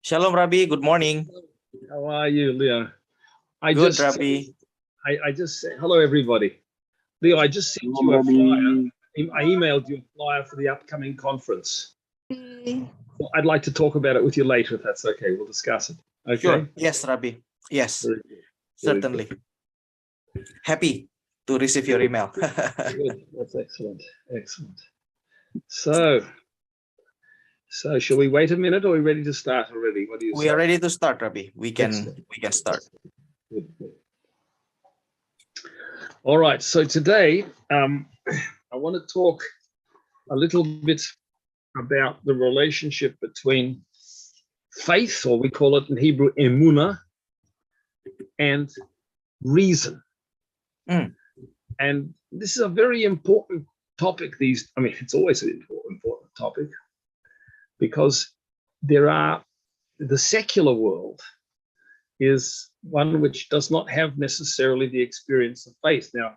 Shalom, Rabbi. Good morning. How are you, Leo? Good, Rabbi. I just said hello, everybody. Leo, I just sent you a flyer. I emailed you a flyer for the upcoming conference. Well, I'd like to talk about it with you later, if that's okay. We'll discuss it. Okay. Sure. Yes, Rabbi. Yes, Very good. certainly. Happy to receive your email. Good. That's excellent. Excellent. So shall we wait a minute, or are we ready to start already? What do you say? We are ready to start, Rabbi. We can start. Good. All right. So today, I want to talk a little bit about the relationship between faith, or we call it in Hebrew, Emunah, and reason. And this is a very important topic. It's always an important topic, because the secular world is one which does not have necessarily the experience of faith. Now,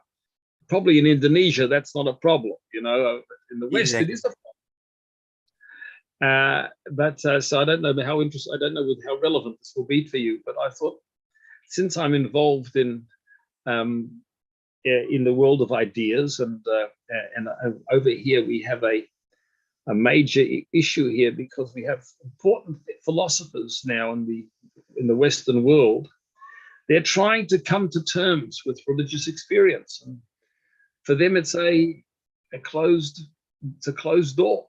probably in Indonesia, that's not a problem. In the West, It is a problem. So I don't know how relevant this will be for you. But I thought, since I'm involved in the world of ideas, and over here we have a major issue here, because we have important philosophers now in the Western world. They're trying to come to terms with religious experience, and for them it's a closed door.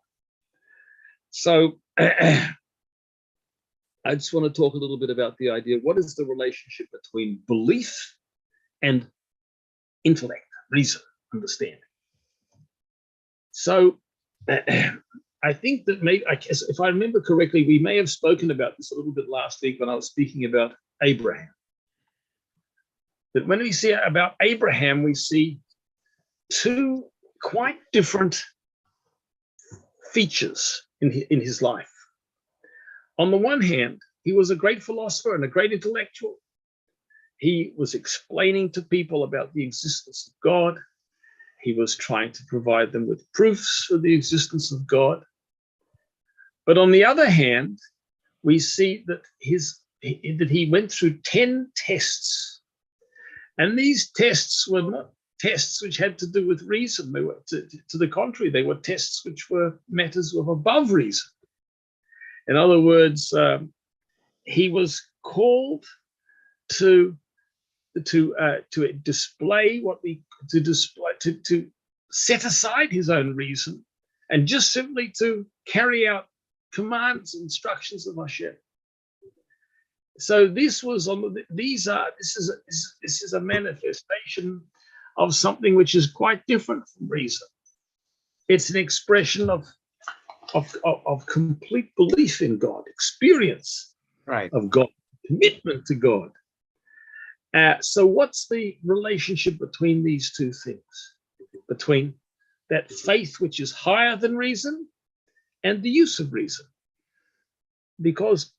So I just want to talk a little bit about the idea: what is the relationship between belief and intellect, reason, understanding? So I think that if I remember correctly, we may have spoken about this a little bit last week when I was speaking about Abraham. That when we see about Abraham, we see two quite different features in his life. On the one hand, he was a great philosopher and a great intellectual. He was explaining to people about the existence of God. He was trying to provide them with proofs for the existence of God. But on the other hand, we see that he went through 10 tests. And these tests were not tests which had to do with reason. They were, to the contrary, they were tests which were matters of above reason. In other words, he was called to set aside his own reason and just simply to carry out commands and instructions of Hashem. So this is a manifestation of something which is quite different from reason. It's an expression of complete belief in God, experience of God, commitment to God. So what's the relationship between these two things? Between that faith which is higher than reason and the use of reason? Because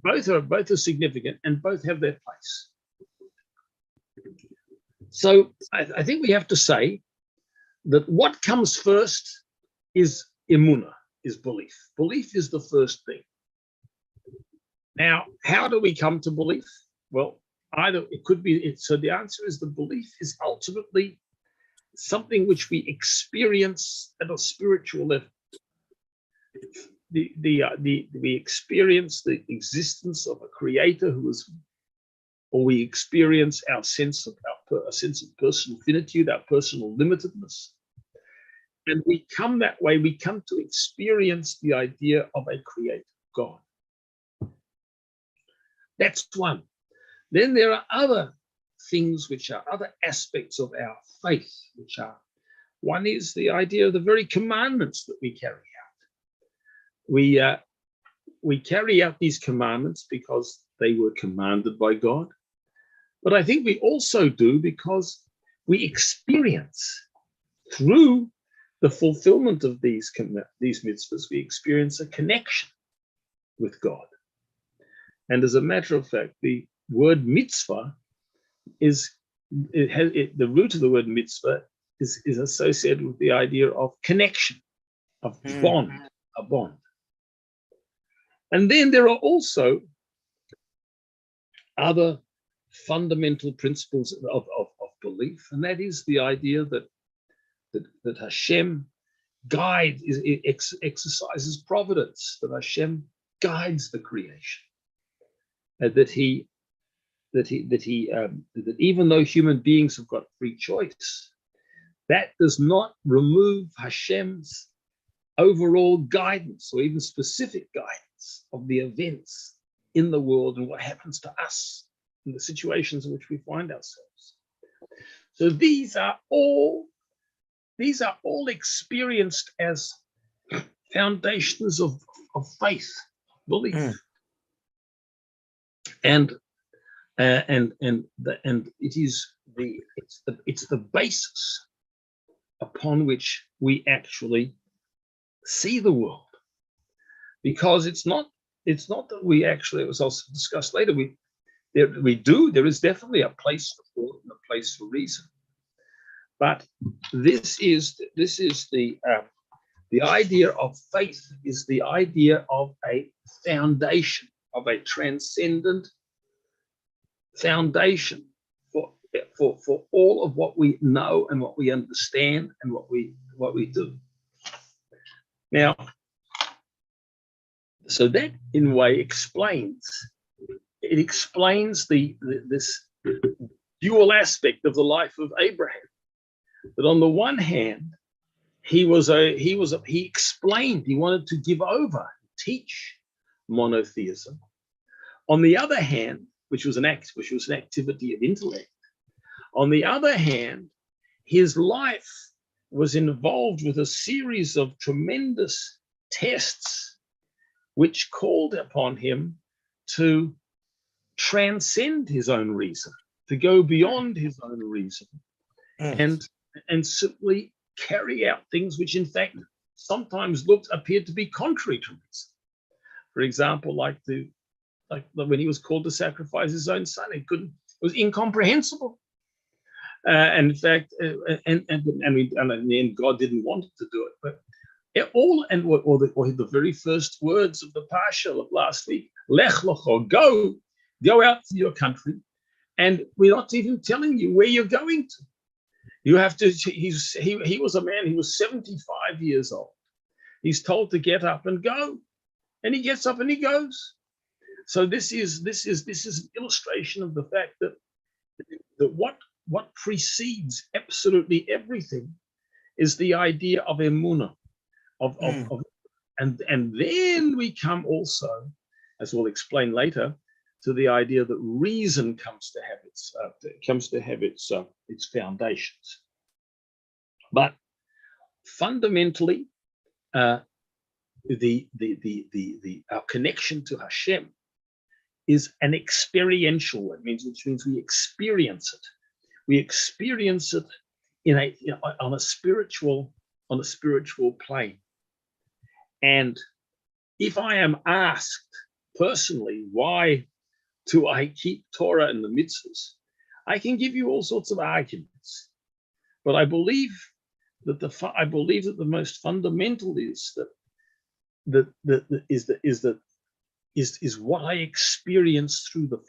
both are significant and both have their place. So I think we have to say that what comes first is Emunah, is belief. Belief is the first thing. Now, how do we come to belief? Well, either it could be, so the answer is the belief is ultimately something which we experience at a spiritual level. We experience the existence of a creator who is, or we experience a sense of personal finitude, our personal limitedness. And we come that way, we come to experience the idea of a creator, God. That's one. Then there are other things which are other aspects of our faith, which are, one is the idea of the very commandments that we carry out. We carry out these commandments because they were commanded by God. But I think we also do because we experience through the fulfillment of these mitzvahs, we experience a connection with God. And as a matter of fact, the word mitzvah is, the root of the word mitzvah is associated with the idea of connection, of bond, a bond. And then there are also other fundamental principles of belief, and that is the idea that Hashem exercises providence, that Hashem guides the creation, that even though human beings have got free choice, that does not remove Hashem's overall guidance or even specific guidance of the events in the world and what happens to us in the situations in which we find ourselves. So these are all experienced as foundations of faith, belief, and it's the basis upon which we actually see the world, because it's not that we actually, as I'll discuss later, there is definitely a place for thought and a place for reason, but this is the idea of faith is the idea of a foundation, of a transcendent foundation for all of what we know and what we understand and what we do. Now, so that in a way explains this dual aspect of the life of Abraham. That on the one hand, he explained, he wanted to give over, teach monotheism. On the other hand, which was an activity of intellect. On the other hand, his life was involved with a series of tremendous tests which called upon him to transcend his own reason, to go beyond his own reason, and simply carry out things which in fact sometimes appeared to be contrary to reason. For example, like when he was called to sacrifice his own son, it was incomprehensible. And in fact, and in the end, God didn't want it to do it. But the very first words of the Parsha of last week, Lech Lecho, go out to your country, and we're not even telling you where you're going to. You have to. He was a man. He was 75 years old. He's told to get up and go, and he gets up and he goes. So this is an illustration of the fact that what precedes absolutely everything is the idea of Emunah, and then we come also, as we'll explain later, to the idea that reason comes to have its foundations. But fundamentally, our connection to Hashem is an experiential one, which means we experience it. We experience it on a spiritual plane. And if I am asked personally, why do I keep Torah and the mitzvahs? I can give you all sorts of arguments, but I believe that the most fundamental is what I experience through them.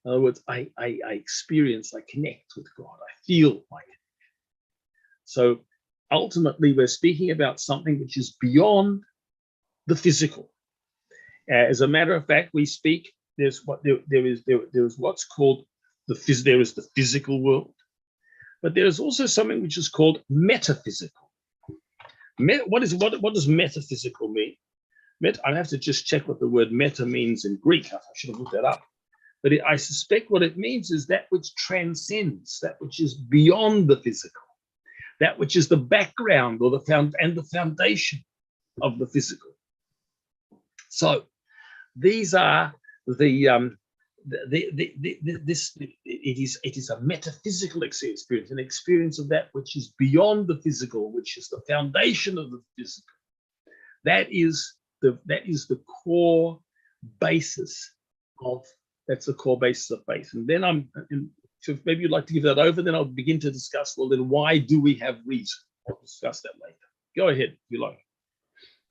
In other words, I experience, I connect with God, I feel my connection. So ultimately, we're speaking about something which is beyond the physical. As a matter of fact, we speak. There is what's called there is the physical world, but there is also something which is called metaphysical. What does metaphysical mean? I have to just check what the word meta means in Greek. I should have looked that up. But I suspect what it means is that which transcends, that which is beyond the physical, that which is the background or the foundation of the physical. So these are it is a metaphysical experience, an experience of that which is beyond the physical, which is the foundation of the physical. That is the core basis of That's the core basis of faith. And then so maybe you'd like to give that over, then I'll begin to discuss, well, then why do we have reason? I'll discuss that later. Go ahead, if you like.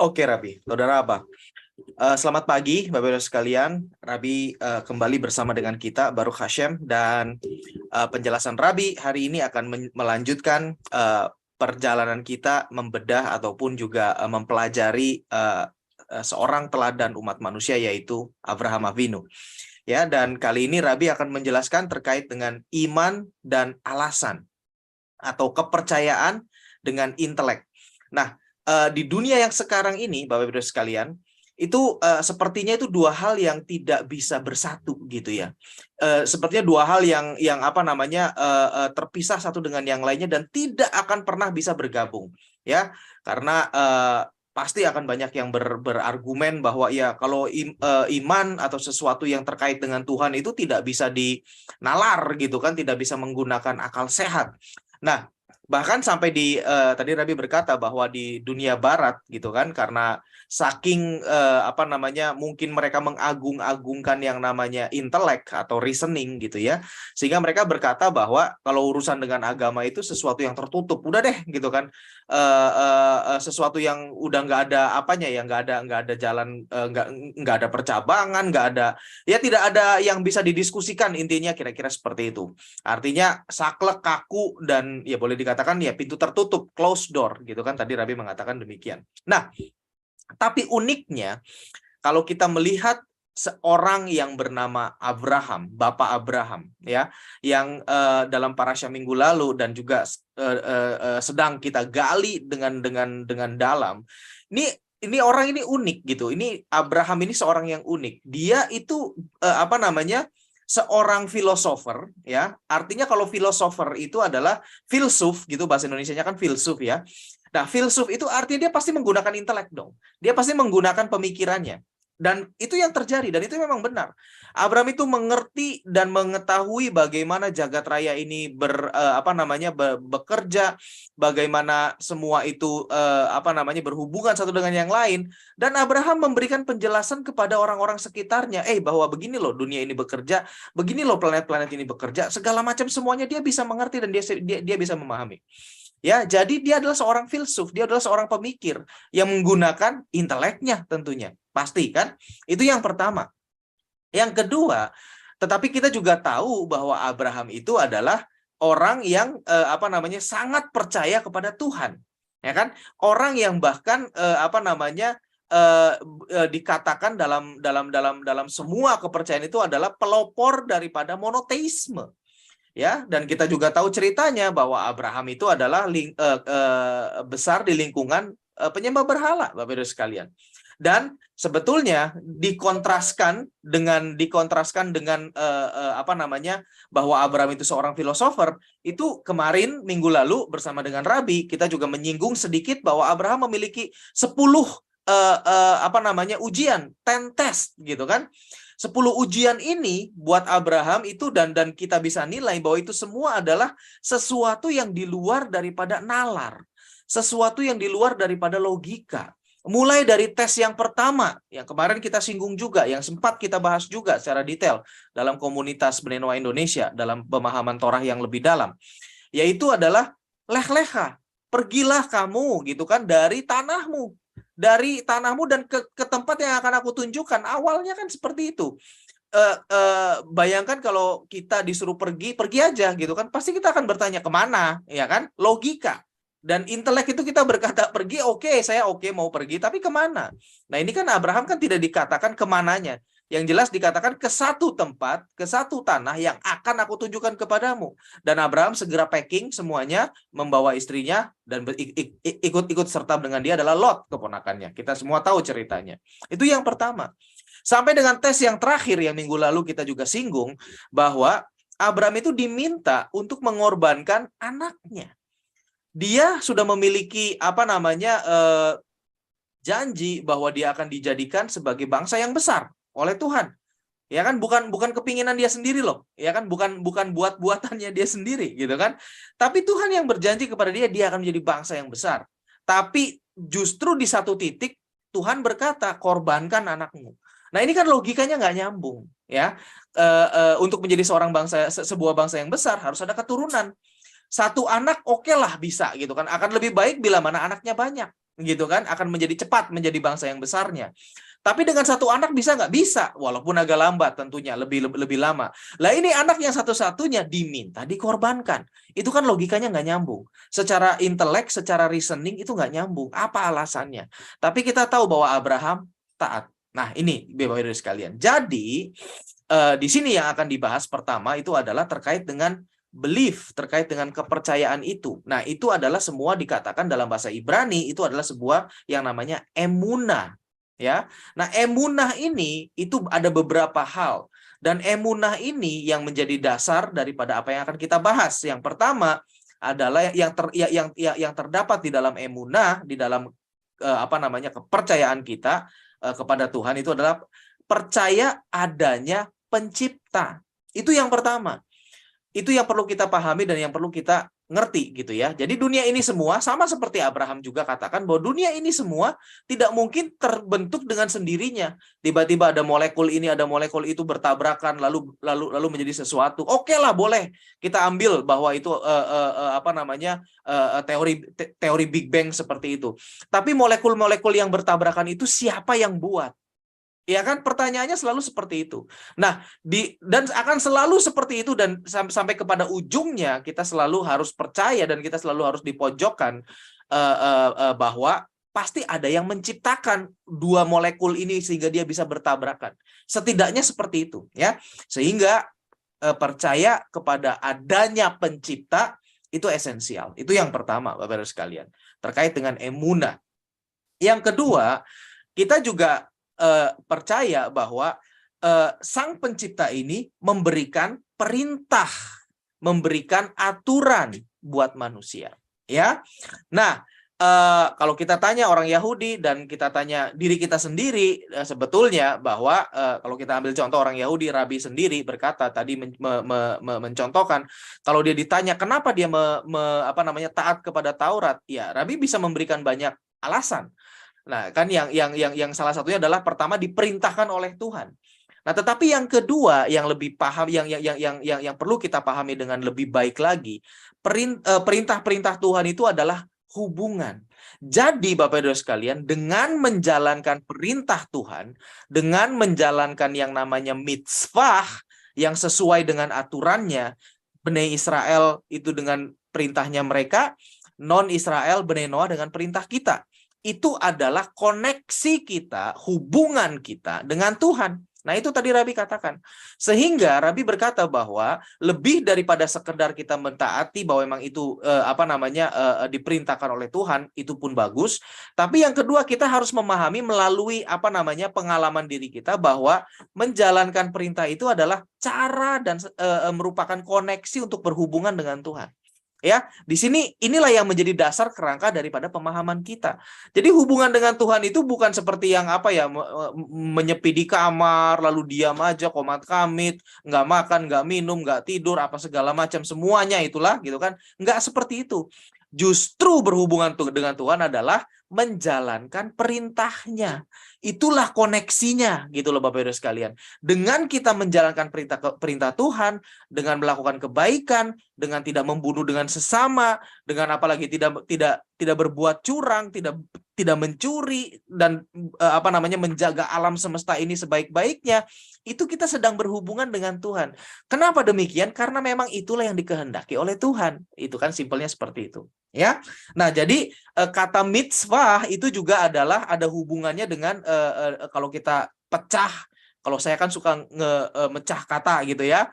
Oke, Rabi. Saudara Abah. Selamat pagi, Bapak-Ibu sekalian. Rabi kembali bersama dengan kita, Baruch Hashem. Dan penjelasan Rabi hari ini akan melanjutkan perjalanan kita membedah ataupun juga mempelajari seorang teladan umat manusia, yaitu Abraham Avinu. Ya, dan kali ini Rabi akan menjelaskan terkait dengan iman dan alasan atau kepercayaan dengan intelek. Nah, di dunia yang sekarang ini, Bapak-Ibu sekalian, itu sepertinya itu dua hal yang tidak bisa bersatu gitu ya. Sepertinya dua hal yang terpisah satu dengan yang lainnya dan tidak akan pernah bisa bergabung ya. Karena pasti akan banyak yang berargumen bahwa ya kalau iman atau sesuatu yang terkait dengan Tuhan itu tidak bisa dinalar gitu kan, tidak bisa menggunakan akal sehat. Nah, bahkan sampai tadi Rabi berkata bahwa di dunia barat gitu kan, karena saking mungkin mereka mengagung-agungkan yang namanya intelek atau reasoning gitu ya, sehingga mereka berkata bahwa kalau urusan dengan agama itu sesuatu yang tertutup, udah deh gitu kan, sesuatu yang udah nggak ada apanya ya, nggak ada jalan, nggak ada percabangan, nggak ada ya, tidak ada yang bisa didiskusikan, intinya kira-kira seperti itu. Artinya saklek, kaku, dan ya boleh dikatakan ya pintu tertutup, closed door gitu kan, tadi Rabi mengatakan demikian. Nah, tapi uniknya kalau kita melihat seorang yang bernama Abraham, Bapak Abraham ya, yang dalam parasya minggu lalu dan juga sedang kita gali dengan dalam. Ini orang ini unik gitu. Ini Abraham ini seorang yang unik. Dia itu seorang filosofer ya. Artinya kalau filosofer itu adalah filsuf gitu, bahasa Indonesianya kan filsuf ya. Nah, filsuf itu artinya dia pasti menggunakan intelek dong. Dia pasti menggunakan pemikirannya. Dan itu yang terjadi, dan itu memang benar. Abraham itu mengerti dan mengetahui bagaimana jagat raya ini bekerja, bagaimana semua itu berhubungan satu dengan yang lain. Dan Abraham memberikan penjelasan kepada orang-orang sekitarnya, bahwa begini loh dunia ini bekerja, begini loh planet-planet ini bekerja, segala macam semuanya dia bisa mengerti dan dia bisa memahami. Ya, jadi dia adalah seorang filsuf, dia adalah seorang pemikir yang menggunakan inteleknya tentunya. Pasti kan? Itu yang pertama. Yang kedua, tetapi kita juga tahu bahwa Abraham itu adalah orang yang sangat percaya kepada Tuhan. Ya kan? Orang yang bahkan dikatakan dalam semua kepercayaan itu adalah pelopor daripada monoteisme. Ya, dan kita juga tahu ceritanya bahwa Abraham itu adalah besar di lingkungan penyembah berhala, Bapak-Ibu sekalian. Dan sebetulnya dikontraskan dengan bahwa Abraham itu seorang filosofer. Itu kemarin minggu lalu bersama dengan Rabi kita juga menyinggung sedikit bahwa Abraham memiliki 10 ujian, 10 test gitu kan. 10 ujian ini buat Abraham itu dan kita bisa nilai bahwa itu semua adalah sesuatu yang di luar daripada nalar, sesuatu yang di luar daripada logika. Mulai dari tes yang pertama, yang kemarin kita singgung juga, yang sempat kita bahas juga secara detail dalam komunitas Bnei Noah Indonesia, dalam pemahaman Torah yang lebih dalam, yaitu adalah leh-leha, pergilah kamu gitu kan dari tanahmu dan ke tempat yang akan aku tunjukkan. Awalnya kan seperti itu. Bayangkan kalau kita disuruh pergi aja gitu kan, pasti kita akan bertanya kemana, ya kan? Logika dan intelek itu kita berkata pergi, saya mau pergi, tapi kemana? Nah, ini kan Abraham kan tidak dikatakan kemananya. Yang jelas dikatakan ke satu tempat, ke satu tanah yang akan aku tunjukkan kepadamu. Dan Abraham segera packing semuanya, membawa istrinya, dan ikut serta dengan dia adalah Lot, keponakannya. Kita semua tahu ceritanya. Itu yang pertama. Sampai dengan tes yang terakhir yang minggu lalu kita juga singgung, bahwa Abraham itu diminta untuk mengorbankan anaknya. Dia sudah memiliki janji bahwa dia akan dijadikan sebagai bangsa yang besar oleh Tuhan. Ya kan, bukan kepinginan dia sendiri loh. Ya kan, bukan buat-buatannya dia sendiri gitu kan. Tapi Tuhan yang berjanji kepada dia akan menjadi bangsa yang besar. Tapi justru di satu titik Tuhan berkata, korbankan anakmu. Nah, ini kan logikanya nggak nyambung. ya. Untuk menjadi seorang bangsa, sebuah bangsa yang besar harus ada keturunan. Satu anak oke lah bisa gitu kan. Akan lebih baik bila mana anaknya banyak gitu kan. Akan menjadi cepat menjadi bangsa yang besarnya. Tapi dengan satu anak bisa nggak? Bisa, walaupun agak lambat tentunya, lebih lama. Lah ini anak yang satu-satunya diminta dikorbankan. Itu kan logikanya nggak nyambung. Secara intelek, secara reasoning itu nggak nyambung. Apa alasannya? Tapi kita tahu bahwa Abraham taat. Nah ini Bapak-Ibu sekalian. Jadi di sini yang akan dibahas pertama itu adalah terkait dengan belief, terkait dengan kepercayaan itu. Nah itu adalah semua dikatakan dalam bahasa Ibrani, itu adalah sebuah yang namanya emunah. Ya, nah emunah ini itu ada beberapa hal dan emunah ini yang menjadi dasar daripada apa yang akan kita bahas. Yang pertama adalah yang terdapat di dalam emunah, di dalam kepercayaan kita kepada Tuhan itu adalah percaya adanya pencipta. Itu yang pertama. Itu yang perlu kita pahami dan yang perlu kita ngerti gitu ya. Jadi dunia ini semua sama seperti Abraham juga katakan bahwa dunia ini semua tidak mungkin terbentuk dengan sendirinya. Tiba-tiba ada molekul ini, ada molekul itu bertabrakan lalu menjadi sesuatu. Oke lah, boleh kita ambil bahwa itu teori Big Bang seperti itu. Tapi molekul-molekul yang bertabrakan itu siapa yang buat? Ya kan, pertanyaannya selalu seperti itu. Nah, dan akan selalu seperti itu dan sampai kepada ujungnya kita selalu harus percaya dan kita selalu harus dipojokkan bahwa pasti ada yang menciptakan dua molekul ini sehingga dia bisa bertabrakan. Setidaknya seperti itu, ya. Sehingga percaya kepada adanya pencipta itu esensial. Itu yang pertama, Bapak-Ibu sekalian, terkait dengan emunah. Yang kedua, kita juga percaya bahwa sang pencipta ini memberikan perintah, memberikan aturan buat manusia, ya. Nah, kalau kita tanya orang Yahudi dan kita tanya diri kita sendiri, sebetulnya bahwa kalau kita ambil contoh orang Yahudi, Rabi sendiri berkata tadi mencontohkan, kalau dia ditanya kenapa dia taat kepada Taurat, ya Rabi bisa memberikan banyak alasan. Nah, kan yang salah satunya adalah pertama diperintahkan oleh Tuhan. Nah, tetapi yang kedua yang lebih paham yang perlu kita pahami dengan lebih baik lagi, perintah-perintah Tuhan itu adalah hubungan. Jadi Bapak Ibu sekalian, dengan menjalankan perintah Tuhan, dengan menjalankan yang namanya mitzvah yang sesuai dengan aturannya, Bani Israel itu dengan perintahnya mereka, non-Israel Bani Noah dengan perintah kita. Itu adalah koneksi kita, hubungan kita dengan Tuhan. Nah, itu tadi Rabi katakan. Sehingga Rabi berkata bahwa lebih daripada sekedar kita mentaati bahwa memang itu diperintahkan oleh Tuhan, itu pun bagus. Tapi yang kedua, kita harus memahami melalui pengalaman diri kita bahwa menjalankan perintah itu adalah cara dan merupakan koneksi untuk berhubungan dengan Tuhan. Ya, di sini inilah yang menjadi dasar kerangka daripada pemahaman kita. Jadi hubungan dengan Tuhan itu bukan seperti yang menyepi di kamar lalu diam aja komat kamit, nggak makan, nggak minum, nggak tidur, apa segala macam semuanya itulah gitu kan. Nggak seperti itu. Justru berhubungan dengan Tuhan adalah menjalankan perintahnya. Itulah koneksinya gitu loh Bapak Ibu sekalian. Dengan kita menjalankan perintah Tuhan, dengan melakukan kebaikan, dengan tidak membunuh dengan sesama, dengan apalagi tidak berbuat curang, tidak mencuri dan menjaga alam semesta ini sebaik-baiknya, itu kita sedang berhubungan dengan Tuhan. Kenapa demikian? Karena memang itulah yang dikehendaki oleh Tuhan. Itu kan simpelnya seperti itu. Ya, nah jadi kata mitzvah itu juga ada hubungannya dengan kalau kita pecah, kalau saya kan suka mecah kata gitu ya,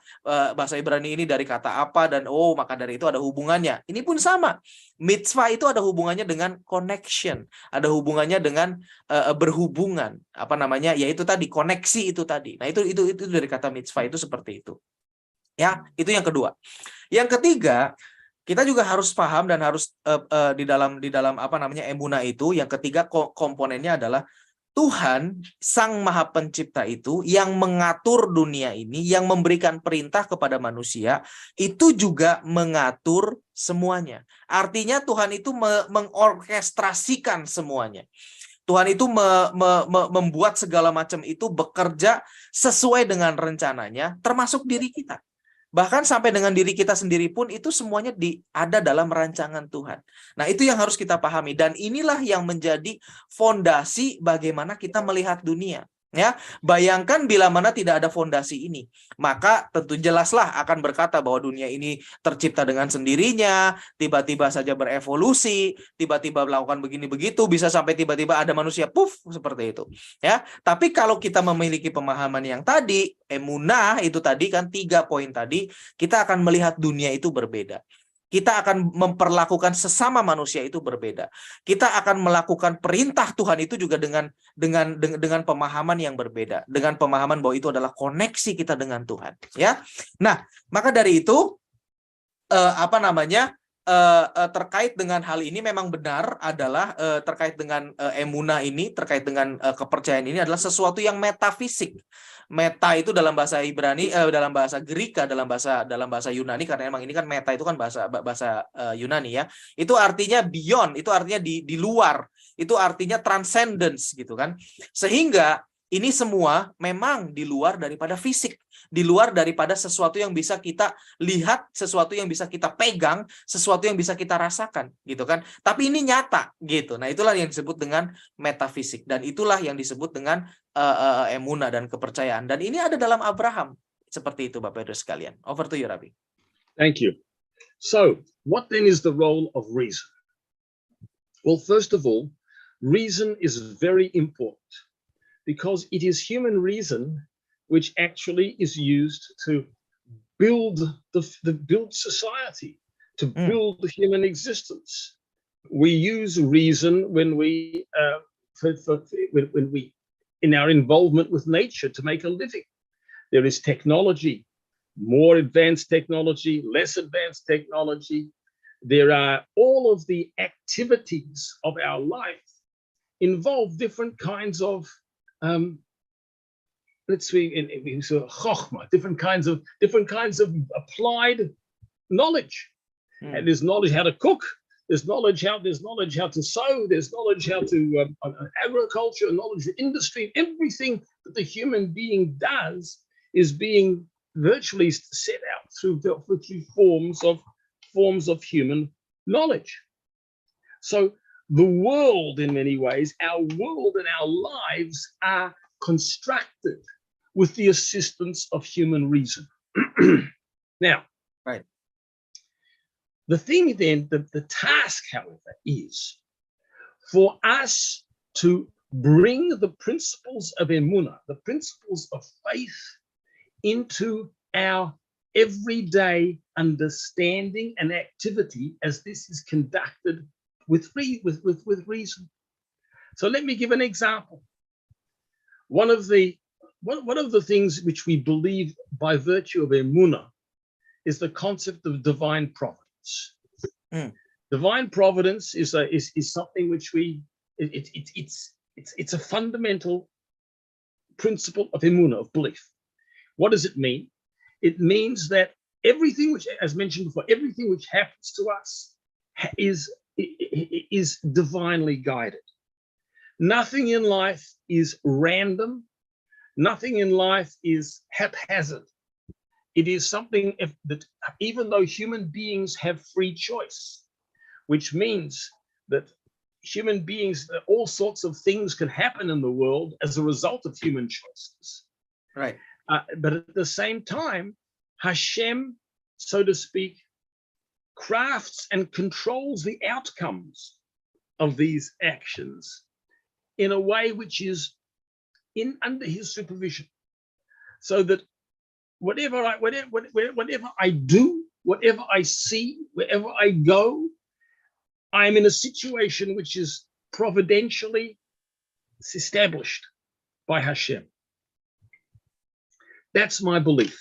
bahasa Ibrani ini dari kata apa dan maka dari itu ada hubungannya. Ini pun sama, mitzvah itu ada hubungannya dengan connection, ada hubungannya dengan berhubungan, yaitu tadi koneksi itu tadi. Nah itu dari kata mitzvah itu seperti itu. Ya, itu yang kedua. Yang ketiga, kita juga harus paham dan harus di dalam emunah itu, yang ketiga komponennya adalah Tuhan Sang Maha Pencipta itu yang mengatur dunia ini, yang memberikan perintah kepada manusia, itu juga mengatur semuanya. Artinya Tuhan itu mengorkestrasikan semuanya. Tuhan itu membuat segala macam itu bekerja sesuai dengan rencananya, termasuk diri kita. Bahkan sampai dengan diri kita sendiri pun itu semuanya ada dalam rancangan Tuhan. Nah, itu yang harus kita pahami. Dan inilah yang menjadi fondasi bagaimana kita melihat dunia. Ya, bayangkan bila mana tidak ada fondasi ini, maka tentu jelaslah akan berkata bahwa dunia ini tercipta dengan sendirinya, tiba-tiba saja berevolusi, tiba-tiba melakukan begini begitu, bisa sampai tiba-tiba ada manusia puff seperti itu. Ya, tapi kalau kita memiliki pemahaman yang tadi, emunah itu tadi kan 3 poin tadi, kita akan melihat dunia itu berbeda. Kita akan memperlakukan sesama manusia itu berbeda. Kita akan melakukan perintah Tuhan itu juga dengan pemahaman yang berbeda, dengan pemahaman bahwa itu adalah koneksi kita dengan Tuhan. Ya, nah maka dari itu terkait dengan hal ini memang benar adalah terkait dengan emunah ini, terkait dengan kepercayaan ini adalah sesuatu yang metafisik. Meta itu dalam bahasa Ibrani, dalam bahasa Greka, dalam bahasa Yunani, karena memang ini kan meta itu kan bahasa Yunani ya. Itu artinya beyond, itu artinya di luar, itu artinya transcendence gitu kan. Sehingga ini semua memang di luar daripada fisik, di luar daripada sesuatu yang bisa kita lihat, sesuatu yang bisa kita pegang, sesuatu yang bisa kita rasakan, gitu kan. Tapi ini nyata, gitu. Nah, itulah yang disebut dengan metafisik, dan itulah yang disebut dengan emunah dan kepercayaan. Dan ini ada dalam Abraham, seperti itu, Bapak Ibu sekalian. Over to you, Rabbi. Thank you. So, what then is the role of reason? Well, first of all, reason is very important, because it is human reason which actually is used to build build society, to build the human existence. We use reason when we in our involvement with nature to make a living. There is technology, more advanced technology, less advanced technology. There are all of the activities of our life involve different kinds of different kinds of applied knowledge. And there's knowledge how to cook, there's knowledge how to sew, there's knowledge how to agriculture, knowledge of industry. Everything that the human being does is being virtually set out through forms of human knowledge. So the world, in many ways, our world and our lives are constructed with the assistance of human reason. Now, right. The thing then, the task, however, is for us to bring the principles of Emunah, the principles of faith, into our everyday understanding and activity as this is conducted with reason. So let me give an example. One of the things which we believe by virtue of Emunah is the concept of divine providence. Divine providence is something which it's a fundamental principle of Emunah, of belief. What does it mean? It means that everything which, as mentioned before, everything which happens to us is divinely guided. Nothing in life is random. Nothing in life is haphazard. It is something that even though human beings have free choice, which means that human beings, all sorts of things can happen in the world as a result of human choices. Right. But at the same time, Hashem, so to speak, crafts and controls the outcomes of these actions in a way which is under his supervision, so that whatever I do, whatever I see, wherever I go, I'm in a situation which is providentially established by Hashem. That's my belief.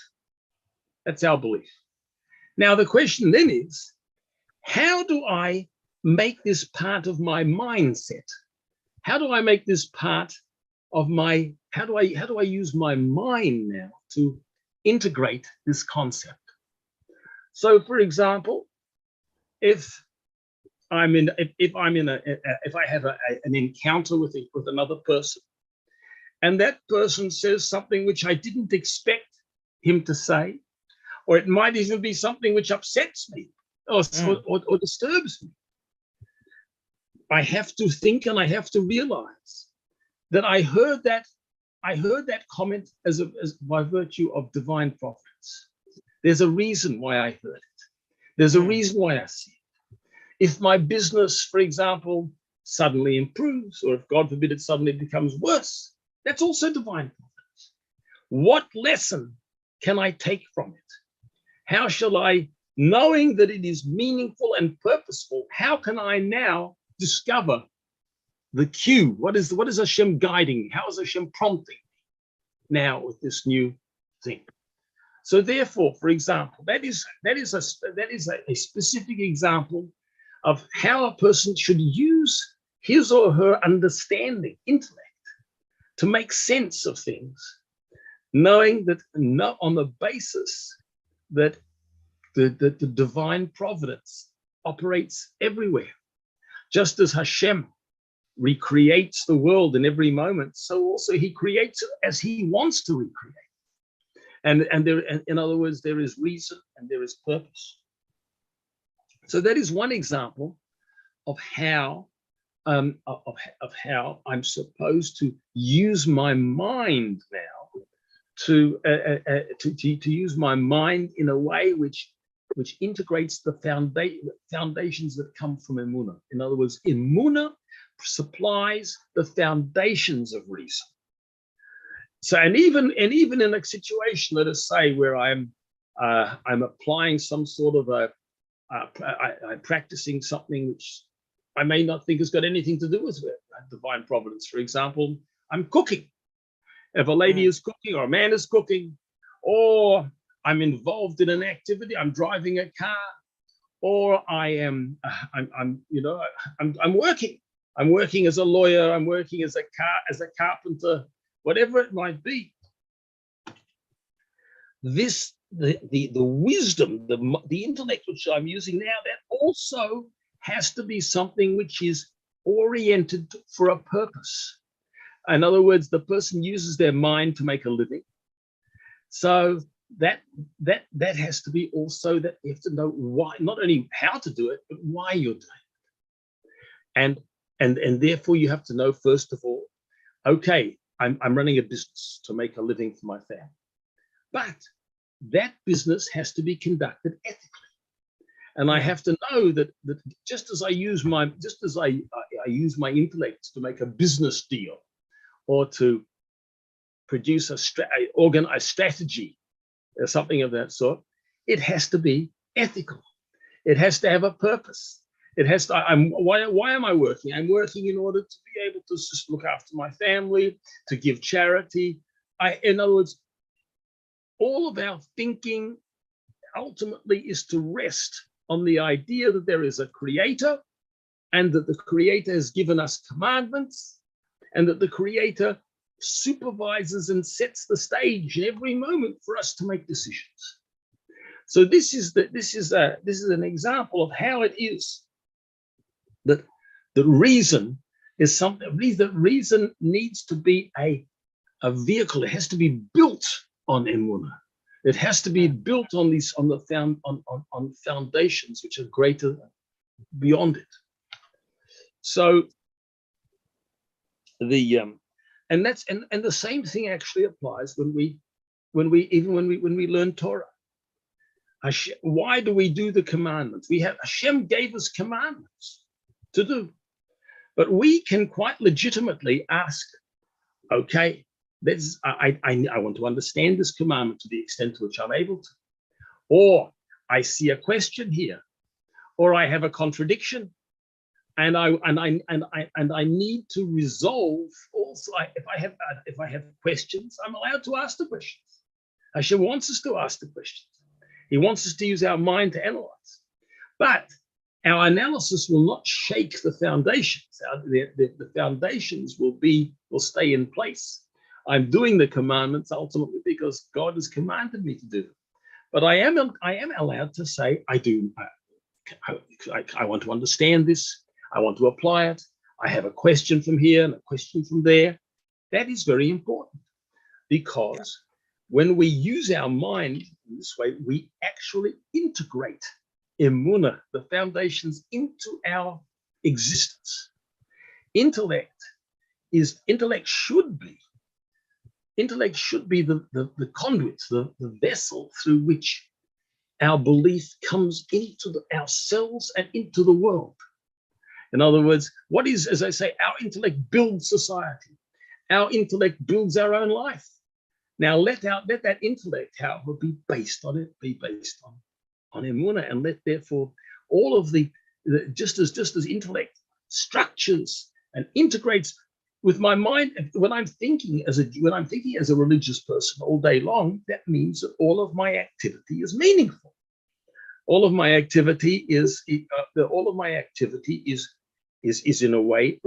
That's our belief. Now, the question then is, how do I make this part of my mindset? How do I make this part of my, how do I use my mind now to integrate this concept? So, for example, if if I have an encounter with another person, and that person says something which I didn't expect him to say, or it might even be something which upsets me or disturbs me, I have to think and I have to realize that I heard that comment as by virtue of divine providence. There's a reason why I heard it. There's a reason why I see it. If my business, for example, suddenly improves, or if God forbid it suddenly becomes worse, that's also divine providence. What lesson can I take from it? How shall I, knowing that it is meaningful and purposeful, how can I now discover the cue? What is Hashem guiding me? How is Hashem prompting me now with this new thing? So therefore, for example, that is a specific example of how a person should use his or her understanding, intellect, to make sense of things, knowing that on the basis that the divine providence operates everywhere. Just as Hashem recreates the world in every moment, so also he creates it as he wants to recreate. And in other words, there is reason and there is purpose. So that is one example of how how I'm supposed to use my mind now to use my mind in a way which integrates the foundations that come from Emunah. In other words, Emunah supplies the foundations of reason. So, and even in a situation, let us say, where I'm applying some sort of I'm practicing something which I may not think has got anything to do with divine providence. For example, I'm cooking. If a lady is cooking or a man is cooking, or I'm involved in an activity, I'm driving a car, or I'm working. I'm working as a lawyer, I'm working as a carpenter, whatever it might be. The wisdom, the intellect which I'm using now, that also has to be something which is oriented for a purpose. In other words, the person uses their mind to make a living. So that has to be also, that you have to know why, not only how to do it, but why you're doing it. And therefore you have to know, first of all, okay, I'm running a business to make a living for my family, but that business has to be conducted ethically. And I have to know that just as I use my intellect to make a business deal, or to produce a strategy or something of that sort, it has to be ethical. It has to have a purpose. It has to. Why am I working? I'm working in order to be able to just look after my family, to give charity. In other words, all of our thinking ultimately is to rest on the idea that there is a creator, and that the creator has given us commandments, and that the creator supervises and sets the stage in every moment for us to make decisions. So this is an example of how it is that the reason is something. That reason needs to be a vehicle. It has to be built on Emunah. It has to be built on on foundations which are greater beyond it. So and the same thing actually applies when we learn Torah. Why do we do the commandments? Hashem gave us commandments to do, but we can quite legitimately ask, okay, I want to understand this commandment to the extent to which I'm able to, or I see a question here, or I have a contradiction, and I need to resolve. Also, if I have questions, I'm allowed to ask the questions. Hashem wants us to ask the questions. He wants us to use our mind to analyze, but our analysis will not shake the foundations. The foundations will stay in place. I'm doing the commandments ultimately because God has commanded me to do them. But I am allowed to say I do I want to understand this. I want to apply it. I have a question from here and a question from there. That is very important, because when we use our mind in this way, we actually integrate Emunah, the foundations, into our existence. Intellect should be the conduit, the vessel through which our belief comes into ourselves and into the world. In other words, what is, as I say, our intellect builds society. Our intellect builds our own life. Now let that intellect, however, be based on Emunah, and let therefore all of the just as intellect structures and integrates with my mind. When I'm thinking as a religious person all day long, that means that all of my activity is meaningful. All of my activity is in a way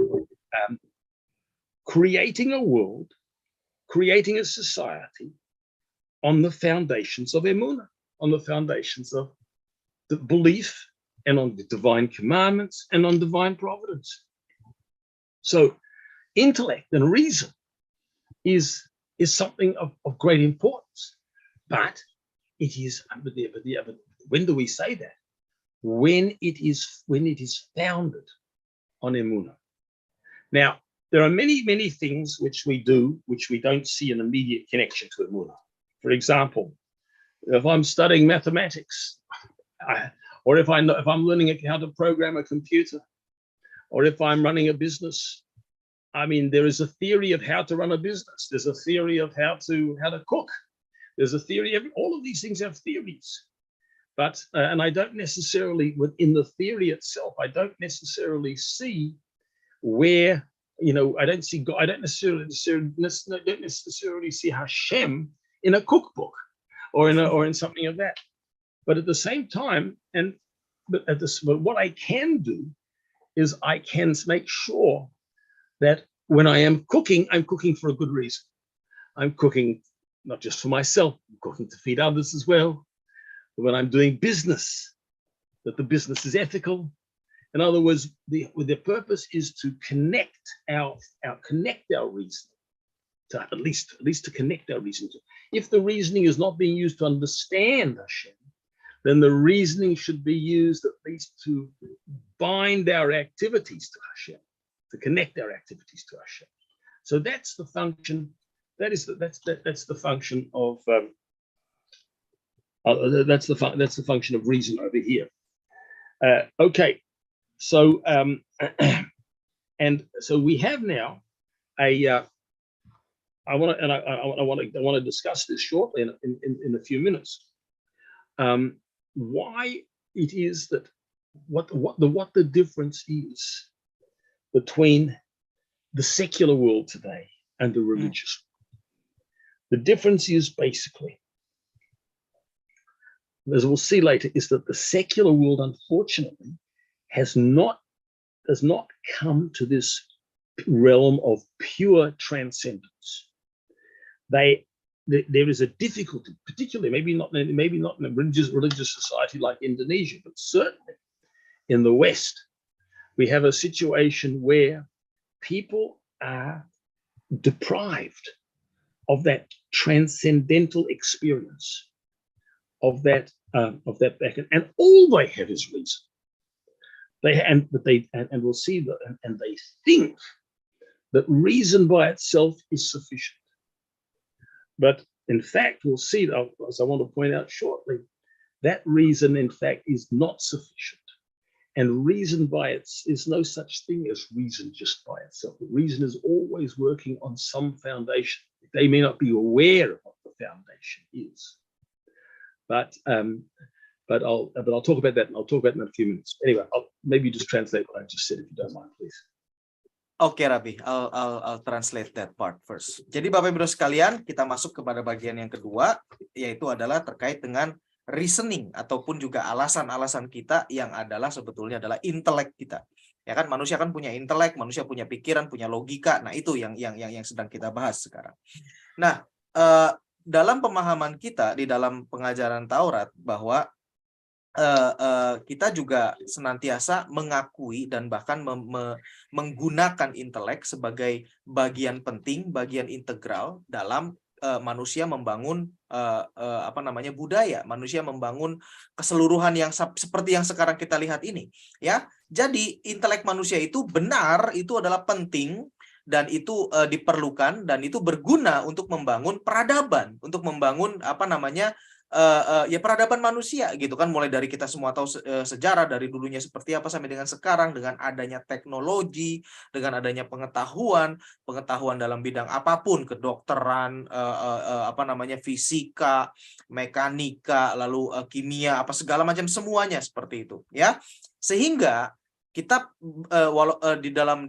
creating a world, creating a society on the foundations of Emunah, on the foundations of the belief and on the divine commandments and on divine providence. So intellect and reason is something of great importance, but it is, when do we say that? When it is founded on Emunah. Now, there are many things which we do which we don't see an immediate connection to Emunah. For example, if I'm studying mathematics, or if I'm learning how to program a computer, or if I'm running a business, I mean, there is a theory of how to run a business. There's a theory of how to cook. There's a theory of all of these things have theories, but and I don't necessarily, within the theory itself, I don't necessarily see where, I don't see God. I don't necessarily see Hashem in a cookbook or in something of that. But at the same time, but what I can do is I can make sure that when I am cooking, I'm cooking for a good reason. I'm cooking not just for myself, I'm cooking to feed others as well. But when I'm doing business, that the business is ethical. In other words, the purpose is to connect our reason, to at least to connect our reason. If the reasoning is not being used to understand Hashem, then the reasoning should be used at least to bind our activities to Hashem, to connect our activities to Hashem. So that's the function. That's the function of that's the function of reason over here. Okay, so and so we have now I want to discuss this shortly in a few minutes. Why it is that what the difference is between the secular world today and the religious. The difference is basically, as we'll see later, is that the secular world, unfortunately, does not come to this realm of pure transcendence. There is a difficulty, particularly maybe not in a religious society like Indonesia, but certainly in the West, we have a situation where people are deprived of that transcendental experience, of that back, and all they have is reason. And we'll see that, and they think that reason by itself is sufficient. But in fact, we'll see, as I want to point out shortly, that reason, in fact, is not sufficient. And reason by is no such thing as reason just by itself. Reason is always working on some foundation. They may not be aware of what the foundation is, but I'll talk about that. And I'll talk about it in a few minutes. Anyway, I'll maybe just translate what I just said, if you don't mind, please. Okay, Rabbi, I'll translate that part first. Jadi Bapak Ibu sekalian, kita masuk kepada bagian yang kedua, yaitu adalah terkait dengan reasoning ataupun juga alasan-alasan kita yang adalah sebetulnya adalah intelek kita. Ya kan, manusia kan punya intelek, manusia punya pikiran, punya logika. Nah, itu yang sedang kita bahas sekarang. Nah, dalam pemahaman kita di dalam pengajaran Taurat bahwa kita juga senantiasa mengakui dan bahkan menggunakan intelek sebagai bagian penting, bagian integral dalam manusia membangun budaya, manusia membangun keseluruhan yang seperti yang sekarang kita lihat ini, ya. Jadi intelek manusia itu benar, itu adalah penting dan itu diperlukan dan itu berguna untuk membangun peradaban, untuk membangun peradaban manusia gitu kan, mulai dari kita semua tahu sejarah dari dulunya seperti apa sampai dengan sekarang, dengan adanya teknologi, dengan adanya pengetahuan dalam bidang apapun, kedokteran, fisika, mekanika, lalu kimia, apa segala macam semuanya seperti itu, ya. Sehingga kita di dalam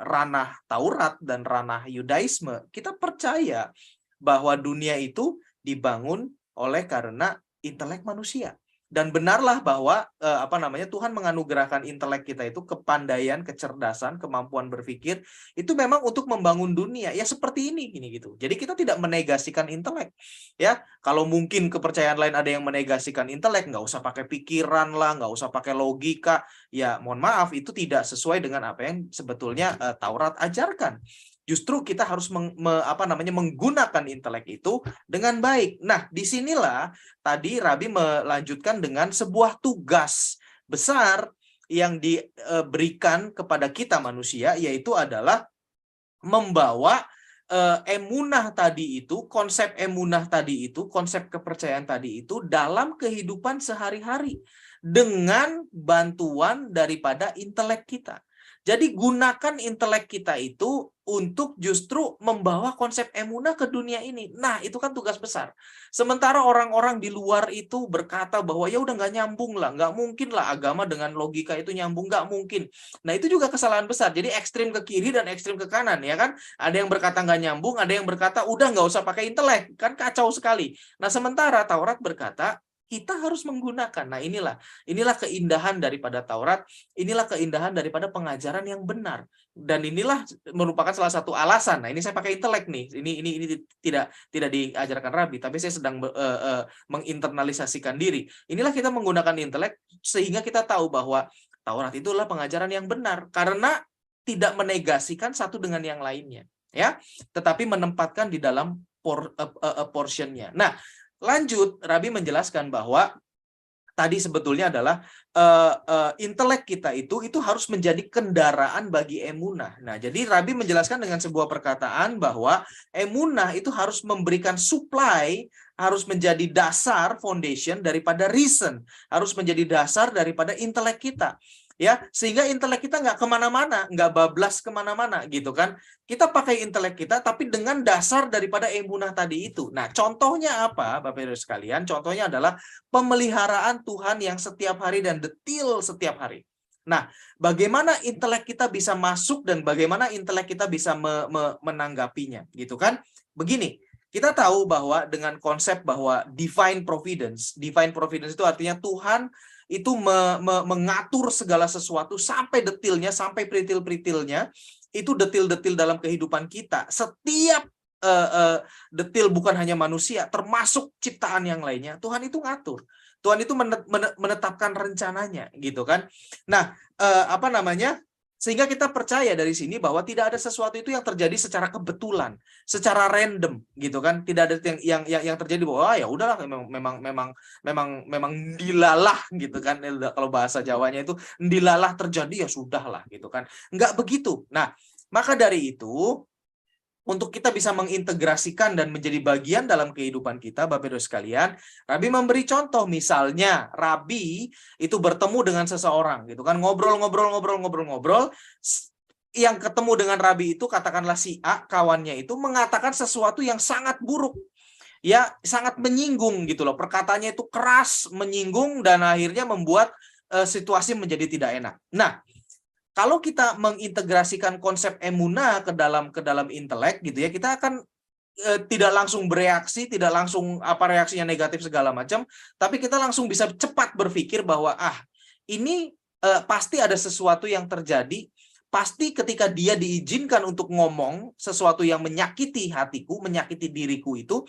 ranah Taurat dan ranah Yudaisme, kita percaya bahwa dunia itu dibangun oleh karena intelek manusia. Dan benarlah bahwa Tuhan menganugerahkan intelek kita itu kepandaian, kecerdasan, kemampuan berpikir itu memang untuk membangun dunia ya seperti ini gitu. Jadi kita tidak menegasikan intelek. Ya, kalau mungkin kepercayaan lain ada yang menegasikan intelek, nggak usah pakai pikiran lah, nggak usah pakai logika. Ya, mohon maaf, itu tidak sesuai dengan apa yang sebetulnya Taurat ajarkan. Justru kita harus menggunakan intelek itu dengan baik. Nah, disinilah tadi Rabi melanjutkan dengan sebuah tugas besar yang diberikan kepada kita manusia, yaitu adalah membawa emunah tadi itu, konsep emunah tadi itu, konsep kepercayaan tadi itu dalam kehidupan sehari-hari dengan bantuan daripada intelek kita. Jadi gunakan intelek kita itu untuk justru membawa konsep emunah ke dunia ini. Nah, itu kan tugas besar. Sementara orang-orang di luar itu berkata bahwa ya udah nggak nyambung lah, nggak mungkin lah agama dengan logika itu nyambung, nggak mungkin. Nah, itu juga kesalahan besar. Jadi ekstrim ke kiri dan ekstrim ke kanan, ya kan? Ada yang berkata nggak nyambung, ada yang berkata udah nggak usah pakai intelek, kan kacau sekali. Nah, sementara Taurat berkata kita harus menggunakan. Nah, inilah keindahan daripada Taurat, inilah keindahan daripada pengajaran yang benar. Dan inilah merupakan salah satu alasan. Nah, ini saya pakai intelek nih. Ini tidak diajarkan Rabi, tapi saya sedang menginternalisasikan diri. Inilah kita menggunakan intelek sehingga kita tahu bahwa Taurat itulah pengajaran yang benar karena tidak menegasikan satu dengan yang lainnya, ya, tetapi menempatkan di dalam portionnya. Nah, lanjut, Rabi menjelaskan bahwa tadi sebetulnya adalah intelek kita itu harus menjadi kendaraan bagi emunah. Nah, jadi Rabi menjelaskan dengan sebuah perkataan bahwa emunah itu harus memberikan supply, harus menjadi dasar, foundation daripada reason, harus menjadi dasar daripada intelek kita. Ya, sehingga intelek kita nggak kemana-mana, nggak bablas kemana-mana gitu kan. Kita pakai intelek kita tapi dengan dasar daripada emunah tadi itu. Nah, contohnya apa Bapak Ibu sekalian? Contohnya adalah pemeliharaan Tuhan yang setiap hari dan detil setiap hari. Nah, bagaimana intelek kita bisa masuk dan bagaimana intelek kita bisa menanggapinya gitu kan. Begini, kita tahu bahwa dengan konsep bahwa divine providence itu artinya Tuhan itu mengatur segala sesuatu sampai detilnya, sampai peritil-peritilnya, itu detil-detil dalam kehidupan kita. Setiap detil bukan hanya manusia, termasuk ciptaan yang lainnya, Tuhan itu ngatur. Tuhan itu menetapkan rencananya, gitu kan. Nah, sehingga kita percaya dari sini bahwa tidak ada sesuatu itu yang terjadi secara kebetulan, secara random, gitu kan. Tidak ada yang terjadi bahwa ya udahlah memang dilalah gitu kan. Kalau bahasa Jawanya itu dilalah terjadi ya sudahlah gitu kan. Enggak begitu. Nah, maka dari itu untuk kita bisa mengintegrasikan dan menjadi bagian dalam kehidupan kita, Bapak Ibu sekalian, Rabi memberi contoh, misalnya Rabi itu bertemu dengan seseorang, gitu kan, ngobrol, yang ketemu dengan Rabi itu katakanlah si A, kawannya itu mengatakan sesuatu yang sangat buruk, ya sangat menyinggung gitu loh, perkataannya itu keras, menyinggung dan akhirnya membuat situasi menjadi tidak enak. Nah, kalau kita mengintegrasikan konsep emunah ke dalam intelek gitu ya, kita akan tidak langsung bereaksi, tidak langsung reaksinya negatif segala macam, tapi kita langsung bisa cepat berpikir bahwa ini pasti ada sesuatu yang terjadi, pasti ketika dia diizinkan untuk ngomong sesuatu yang menyakiti hatiku, menyakiti diriku itu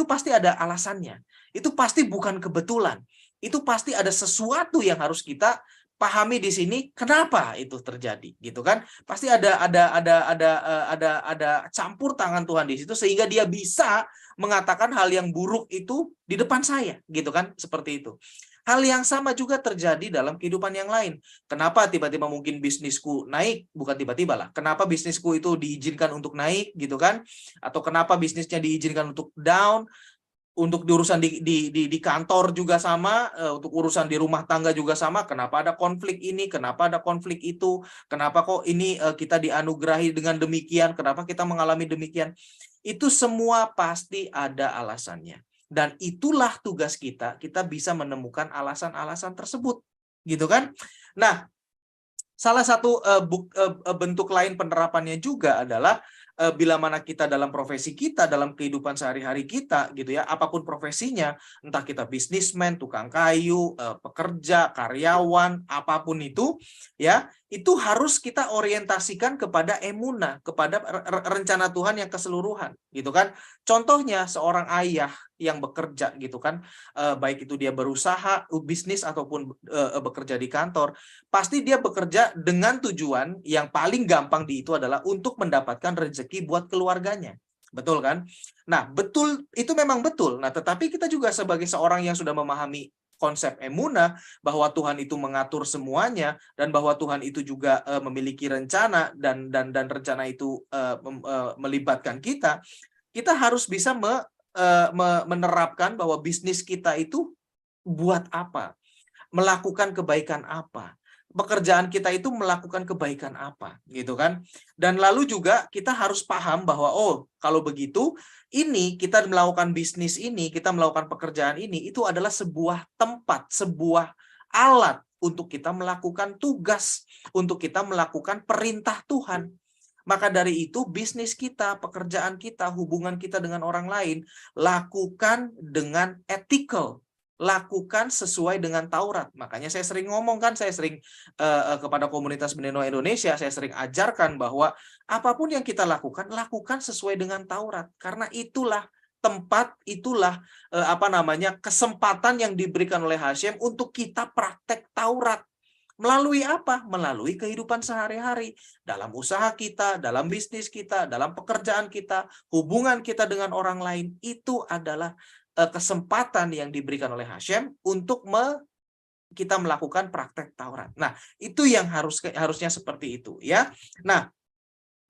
pasti ada alasannya. Itu pasti bukan kebetulan. Itu pasti ada sesuatu yang harus kita pahami di sini kenapa itu terjadi, gitu kan? Pasti ada campur tangan Tuhan di situ sehingga dia bisa mengatakan hal yang buruk itu di depan saya, gitu kan? Seperti itu. Hal yang sama juga terjadi dalam kehidupan yang lain. Kenapa tiba-tiba mungkin bisnisku naik? Bukan tiba-tiba lah. Kenapa bisnisku itu diizinkan untuk naik, gitu kan? Atau kenapa bisnisnya diizinkan untuk down? Untuk urusan di kantor juga sama, untuk urusan di rumah tangga juga sama. Kenapa ada konflik ini? Kenapa ada konflik itu? Kenapa kok ini kita dianugerahi dengan demikian? Kenapa kita mengalami demikian? Itu semua pasti ada alasannya. Dan itulah tugas kita bisa menemukan alasan-alasan tersebut, gitu kan? Nah, salah satu bentuk lain penerapannya juga adalah bila mana kita dalam profesi kita, dalam kehidupan sehari-hari kita, gitu ya, apapun profesinya, entah kita bisnismen, tukang kayu, pekerja, karyawan, apapun itu, ya, itu harus kita orientasikan kepada emunah, kepada rencana Tuhan yang keseluruhan, gitu kan? Contohnya seorang ayah yang bekerja, gitu kan, baik itu dia berusaha bisnis ataupun bekerja di kantor, pasti dia bekerja dengan tujuan yang paling gampang itu adalah untuk mendapatkan rezeki buat keluarganya. Betul kan? Nah, betul, itu memang betul. Nah, tetapi kita juga sebagai seorang yang sudah memahami konsep emunah, bahwa Tuhan itu mengatur semuanya, dan bahwa Tuhan itu juga memiliki rencana, dan rencana itu melibatkan kita harus bisa menerapkan bahwa bisnis kita itu buat apa? Melakukan kebaikan apa? Pekerjaan kita itu melakukan kebaikan apa, gitu kan? Dan lalu juga kita harus paham bahwa kalau begitu, ini kita melakukan bisnis ini, kita melakukan pekerjaan ini, itu adalah sebuah tempat, sebuah alat untuk kita melakukan tugas, untuk kita melakukan perintah Tuhan. Maka dari itu bisnis kita, pekerjaan kita, hubungan kita dengan orang lain, lakukan dengan ethical, lakukan sesuai dengan Taurat. Makanya saya sering ngomong kan, saya sering kepada komunitas Noah Indonesia, saya sering ajarkan bahwa apapun yang kita lakukan, lakukan sesuai dengan Taurat. Karena itulah tempat, itulah kesempatan yang diberikan oleh Hashem untuk kita praktek Taurat. Melalui apa? Melalui kehidupan sehari-hari. Dalam usaha kita, dalam bisnis kita, dalam pekerjaan kita, hubungan kita dengan orang lain, itu adalah kesempatan yang diberikan oleh Hashem untuk kita melakukan praktek Taurat. Nah, itu yang harusnya seperti itu, ya. Nah,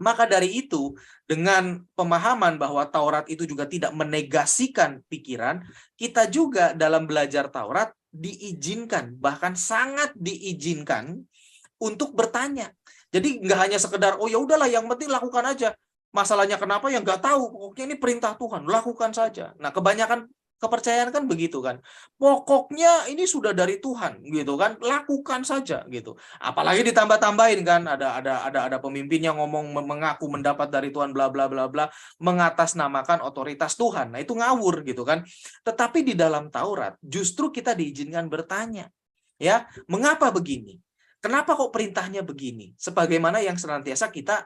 maka dari itu, dengan pemahaman bahwa Taurat itu juga tidak menegasikan pikiran, kita juga dalam belajar Taurat diizinkan, bahkan sangat diizinkan untuk bertanya. Jadi nggak hanya sekedar, ya udahlah, yang penting lakukan aja. Masalahnya kenapa ya nggak tahu, pokoknya ini perintah Tuhan, lakukan saja. Nah, kebanyakan kepercayaan kan begitu kan, pokoknya ini sudah dari Tuhan, gitu kan, lakukan saja gitu. Apalagi ditambah-tambahin kan, ada pemimpin yang ngomong mengaku mendapat dari Tuhan bla bla bla bla, mengatasnamakan otoritas Tuhan. Nah, itu ngawur gitu kan. Tetapi di dalam Taurat justru kita diizinkan bertanya, ya, mengapa begini? Kenapa kok perintahnya begini? Sebagaimana yang senantiasa kita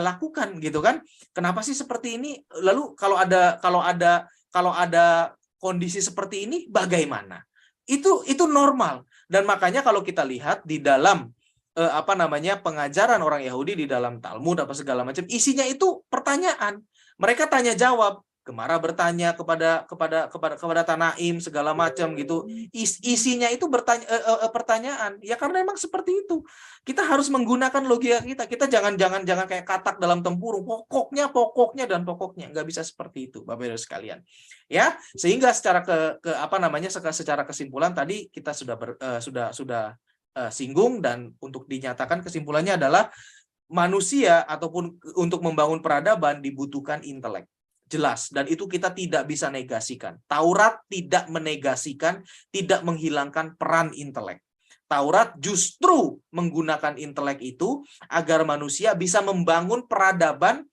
lakukan gitu kan. Kenapa sih seperti ini? Lalu kalau ada kondisi seperti ini bagaimana? Itu normal. Dan makanya kalau kita lihat di dalam pengajaran orang Yahudi di dalam Talmud apa segala macam, isinya itu pertanyaan. Mereka tanya jawab. Gemara bertanya kepada Tanaim segala macam gitu. Isinya itu pertanyaan. Ya karena memang seperti itu. Kita harus menggunakan logika kita. Kita jangan kayak katak dalam tempurung. Pokoknya dan pokoknya, nggak bisa seperti itu, Bapak Ibu sekalian. Ya, sehingga secara secara kesimpulan tadi kita sudah singgung, dan untuk dinyatakan kesimpulannya adalah manusia ataupun untuk membangun peradaban dibutuhkan intelek. Jelas, dan itu kita tidak bisa negasikan. Taurat tidak menegasikan, tidak menghilangkan peran intelek. Taurat justru menggunakan intelek itu agar manusia bisa membangun peradaban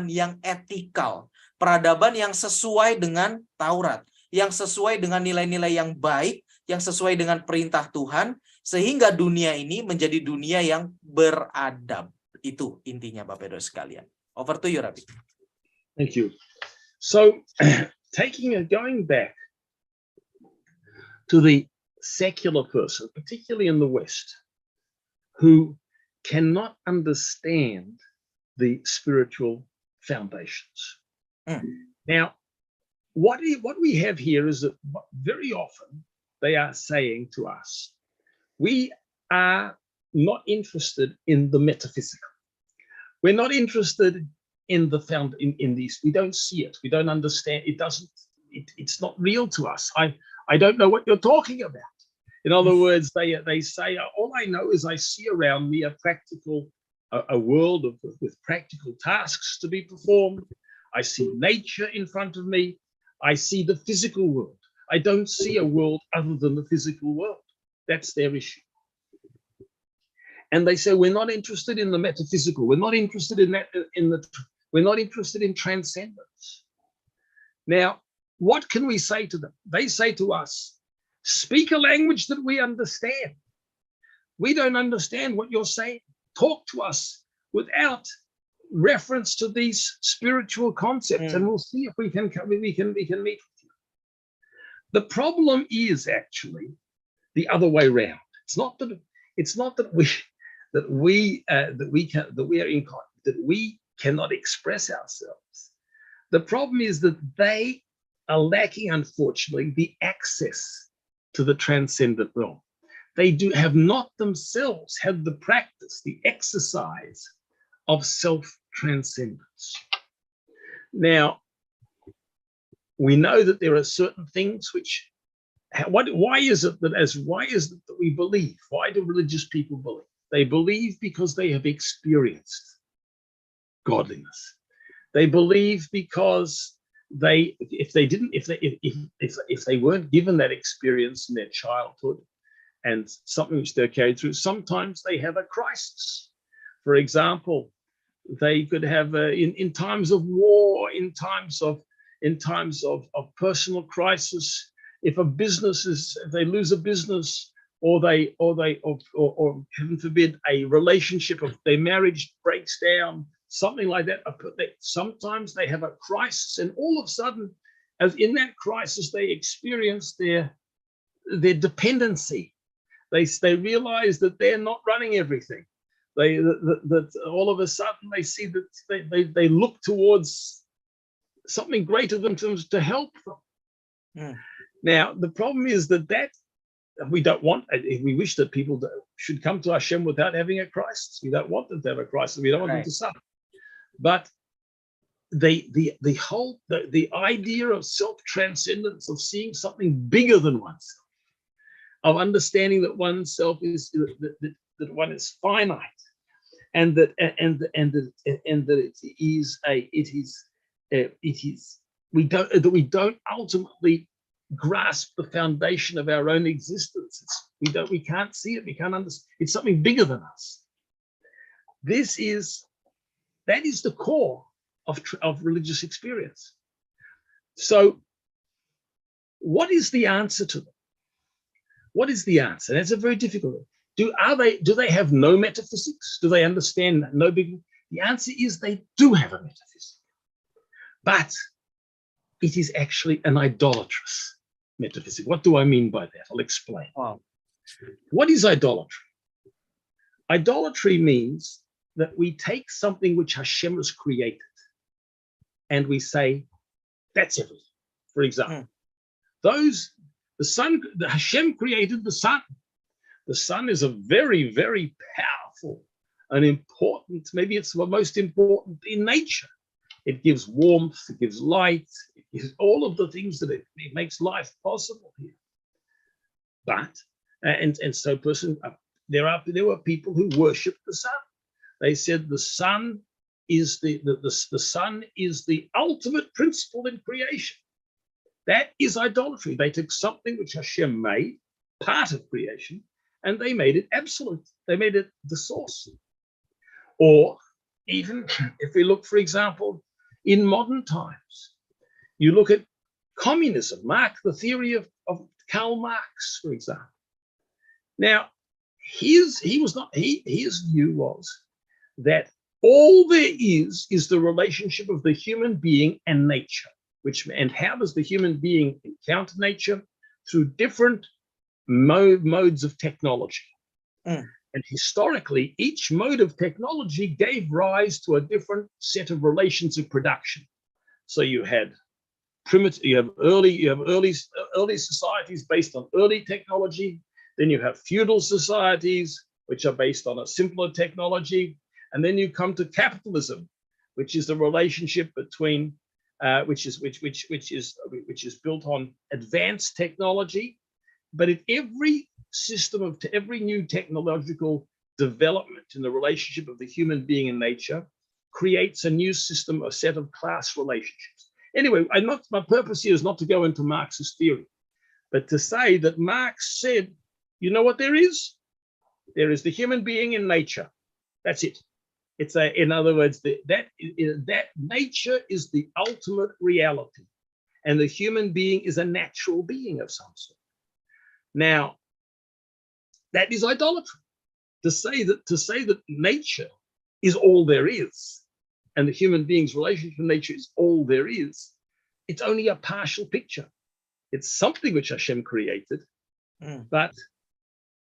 yang etikal, peradaban yang sesuai dengan Taurat, yang sesuai dengan nilai-nilai yang baik, yang sesuai dengan perintah Tuhan, sehingga dunia ini menjadi dunia yang beradab. Itu intinya Bapak Ibu sekalian. Over to you, Rabbi. Thank you. So, going back to the secular person, particularly in the West, who cannot understand the spiritual foundations. Now, what we have here is that very often they are saying to us, we are not interested in the metaphysical. We're not interested in the in these. We don't see it. We don't understand. It's not real to us. I don't know what you're talking about. In other words, they say, all I know is I see around me a world with practical tasks to be performed. I see nature in front of me. I see the physical world. I don't see a world other than the physical world. That's their issue. And they say, we're not interested in the metaphysical. We're not interested in that. We're not interested in transcendence. Now, what can we say to them? They say to us, speak a language that we understand. We don't understand what you're saying. Talk to us without reference to these spiritual concepts, and we'll see if we can meet with you. The problem is actually the other way around. It's not that we cannot express ourselves. The problem is that they are lacking, unfortunately, the access to the transcendent realm. They have not themselves had the practice, the exercise of self-transcendence. Now, we know that there are certain things which, why is it that we believe? Why do religious people believe? They believe because they have experienced godliness. They believe because if they weren't given that experience in their childhood and something which they're carried through, sometimes they have a crisis. For example, they could have in times of war, in times of personal crisis. If they lose a business, or heaven forbid, a relationship of their marriage breaks down, something like that. Sometimes they have a crisis, and all of a sudden, as in that crisis, they experience their dependency. They realize that they're not running everything. That all of a sudden they see that they look towards something greater than themselves to help them. Now, the problem is that we don't want. We wish that people should come to Hashem without having a crisis. We don't want them to have a crisis. We don't want them to suffer. But the idea of self-transcendence, of seeing something bigger than oneself, of understanding that oneself is that one is finite, and that we don't ultimately grasp the foundation of our own existence. We can't see it. We can't understand. It's something bigger than us. That is the core of religious experience. So, what is the answer to them? What is the answer? That's a very difficult one. Do they have no metaphysics? Do they understand no big? The answer is they do have a metaphysic, but it is actually an idolatrous metaphysic. What do I mean by that? I'll explain. Wow. What is idolatry? Idolatry means that we take something which Hashem has created and we say, that's everything. For example, Hashem created the sun. The sun is a very, very powerful and important, maybe it's the most important in nature. It gives warmth, it gives light, it gives all of the things that it makes life possible here. But, there were people who worshiped the sun. They said the sun is the sun is the ultimate principle in creation. That is idolatry. They took something which Hashem made, part of creation, and they made it absolute. They made it the source. Or even if we look, for example, in modern times, you look at communism, the theory of Karl Marx, for example. Now, his view was that all there is the relationship of the human being and nature, and how does the human being encounter nature? Through different modes of technology. And historically, each mode of technology gave rise to a different set of relations of production. So you had early societies based on early technology. Then you have feudal societies, which are based on a simpler technology. And then you come to capitalism, which is the relationship between, which is built on advanced technology. But in every system every new technological development in the relationship of the human being and nature creates a new system, a set of class relationships. Anyway, my purpose here is not to go into Marx's theory, but to say that Marx said, you know what there is? There is the human being and nature. That's it. In other words, that nature is the ultimate reality, and the human being is a natural being of some sort. Now, that is idolatry. To say that nature is all there is, and the human being's relationship to nature is all there is, it's only a partial picture. It's something which Hashem created, but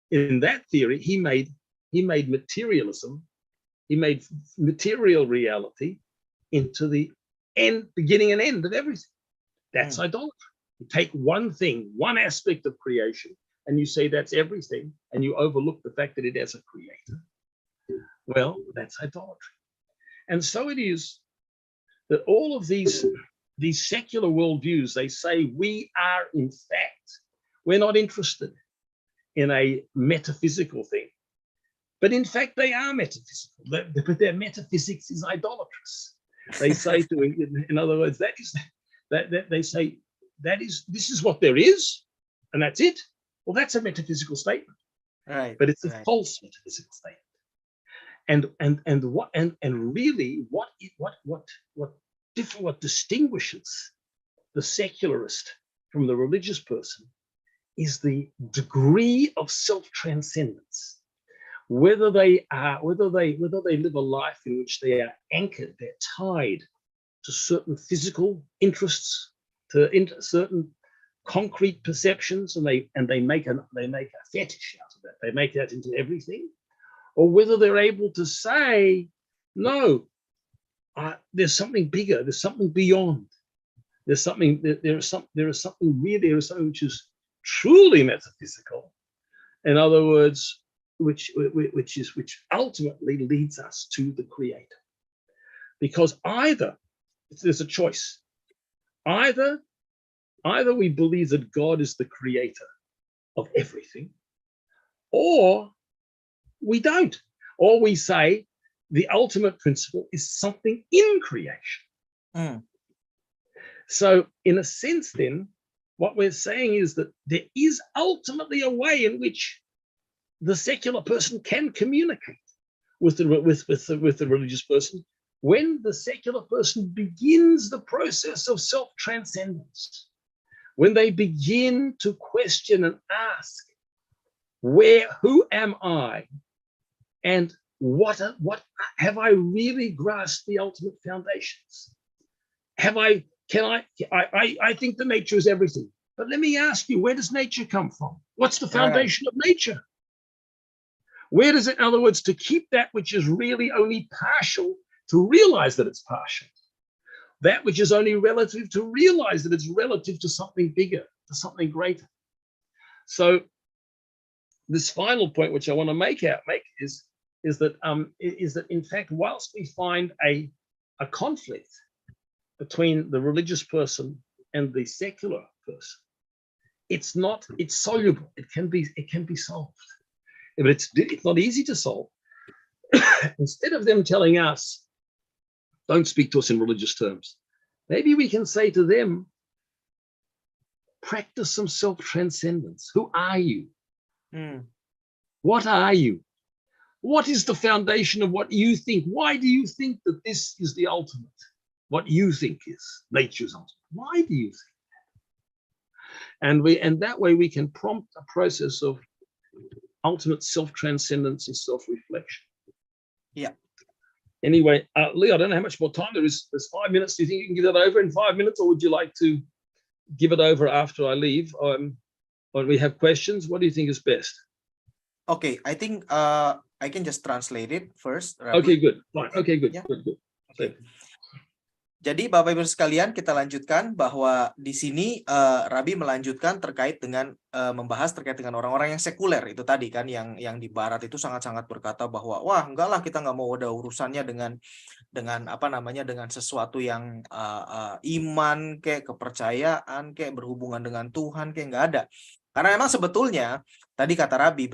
in that theory, he made materialism, he made material reality into the beginning and end of everything. That's idolatry. You take one thing, one aspect of creation, and you say that's everything, and you overlook the fact that it has a creator. Well, that's idolatry. And so it is that all of these secular worldviews, they say we are, in fact, we're not interested in a metaphysical thing, but in fact they are metaphysical. But their metaphysics is idolatrous. They say in other words, this is what there is, and that's it. Well, that's a metaphysical statement, right? But it's a false metaphysical statement. And really, what distinguishes the secularist from the religious person is the degree of self-transcendence. Whether they live a life in which they are anchored, they're tied to certain physical interests, to certain concrete perceptions, and they make a fetish out of that. They make that into everything, or whether they're able to say, no, there's something bigger. There's something beyond. There is something which is truly metaphysical. In other words, which ultimately leads us to the Creator. Because there's a choice. Either we believe that God is the creator of everything, or we don't. Or we say the ultimate principle is something in creation. So in a sense, then, what we're saying is that there is ultimately a way in which the secular person can communicate with the religious person when the secular person begins the process of self-transcendence. When they begin to question and ask, who am I? And what have I really grasped the ultimate foundations? I think the nature is everything. But let me ask you, where does nature come from? What's the foundation of nature? Where does it, in other words, to keep that which is really only partial, to realize that it's partial? That which is only relative, to realize that it's relative to something bigger, to something greater. So this final point, which I want to make is that in fact, whilst we find a conflict between the religious person and the secular person, it's soluble. It can be solved, but it's not easy to solve. Instead of them telling us, don't speak to us in religious terms, maybe we can say to them, practice some self-transcendence. Who are you? What are you? What is the foundation of what you think? Why do you think that this is the ultimate? What you think is nature's ultimate? Why do you think that? And that way we can prompt a process of ultimate self-transcendence and self-reflection. Yeah. Anyway, Lee, I don't know how much more time there is. There's 5 minutes. Do you think you can give that over in 5 minutes, or would you like to give it over after I leave? When we have questions, what do you think is best? Okay, I think I can just translate it first. Rabbi. Okay, good. Fine. Okay, good. Yeah. Good. Okay. Jadi Bapak Ibu sekalian, kita lanjutkan bahwa di sini Rabi melanjutkan terkait dengan membahas terkait dengan orang-orang yang sekuler itu tadi kan, yang di barat itu sangat-sangat berkata bahwa wah enggak lah, kita nggak mau ada urusannya dengan apa namanya, dengan sesuatu yang iman kayak kepercayaan kayak berhubungan dengan Tuhan kayak nggak ada. Karena memang sebetulnya tadi kata Rabi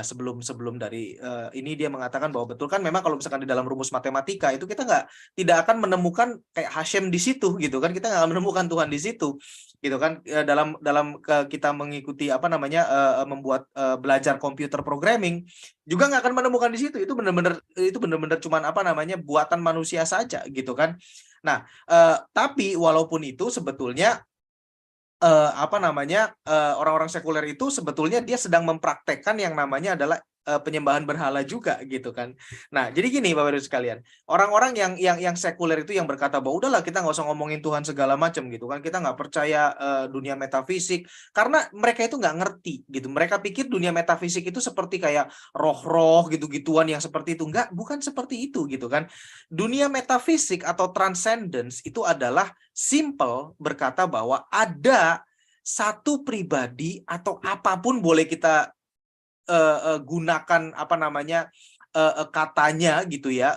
sebelum dari ini dia mengatakan bahwa betul kan, memang kalau misalkan di dalam rumus matematika itu kita tidak akan menemukan kayak Hashem di situ gitu kan, kita nggak akan menemukan Tuhan di situ gitu kan. Dalam kita mengikuti apa namanya membuat belajar komputer programming juga nggak akan menemukan di situ. Itu benar-benar cuman apa namanya buatan manusia saja gitu kan. Nah tapi walaupun itu sebetulnya orang-orang sekuler itu sebetulnya dia sedang mempraktekkan yang namanya adalah penyembahan berhala juga gitu kan. Nah, jadi gini Bapak Ibu sekalian, orang-orang yang sekuler itu yang berkata bahwa udahlah kita nggak usah ngomongin Tuhan segala macam gitu kan, kita nggak percaya dunia metafisik, karena mereka itu nggak ngerti gitu. Mereka pikir dunia metafisik itu seperti kayak roh-roh gitu-gituan yang seperti itu. Nggak, bukan seperti itu gitu kan. Dunia metafisik atau transcendence itu adalah simple berkata bahwa ada satu pribadi atau apapun boleh kita gunakan apa namanya katanya gitu ya,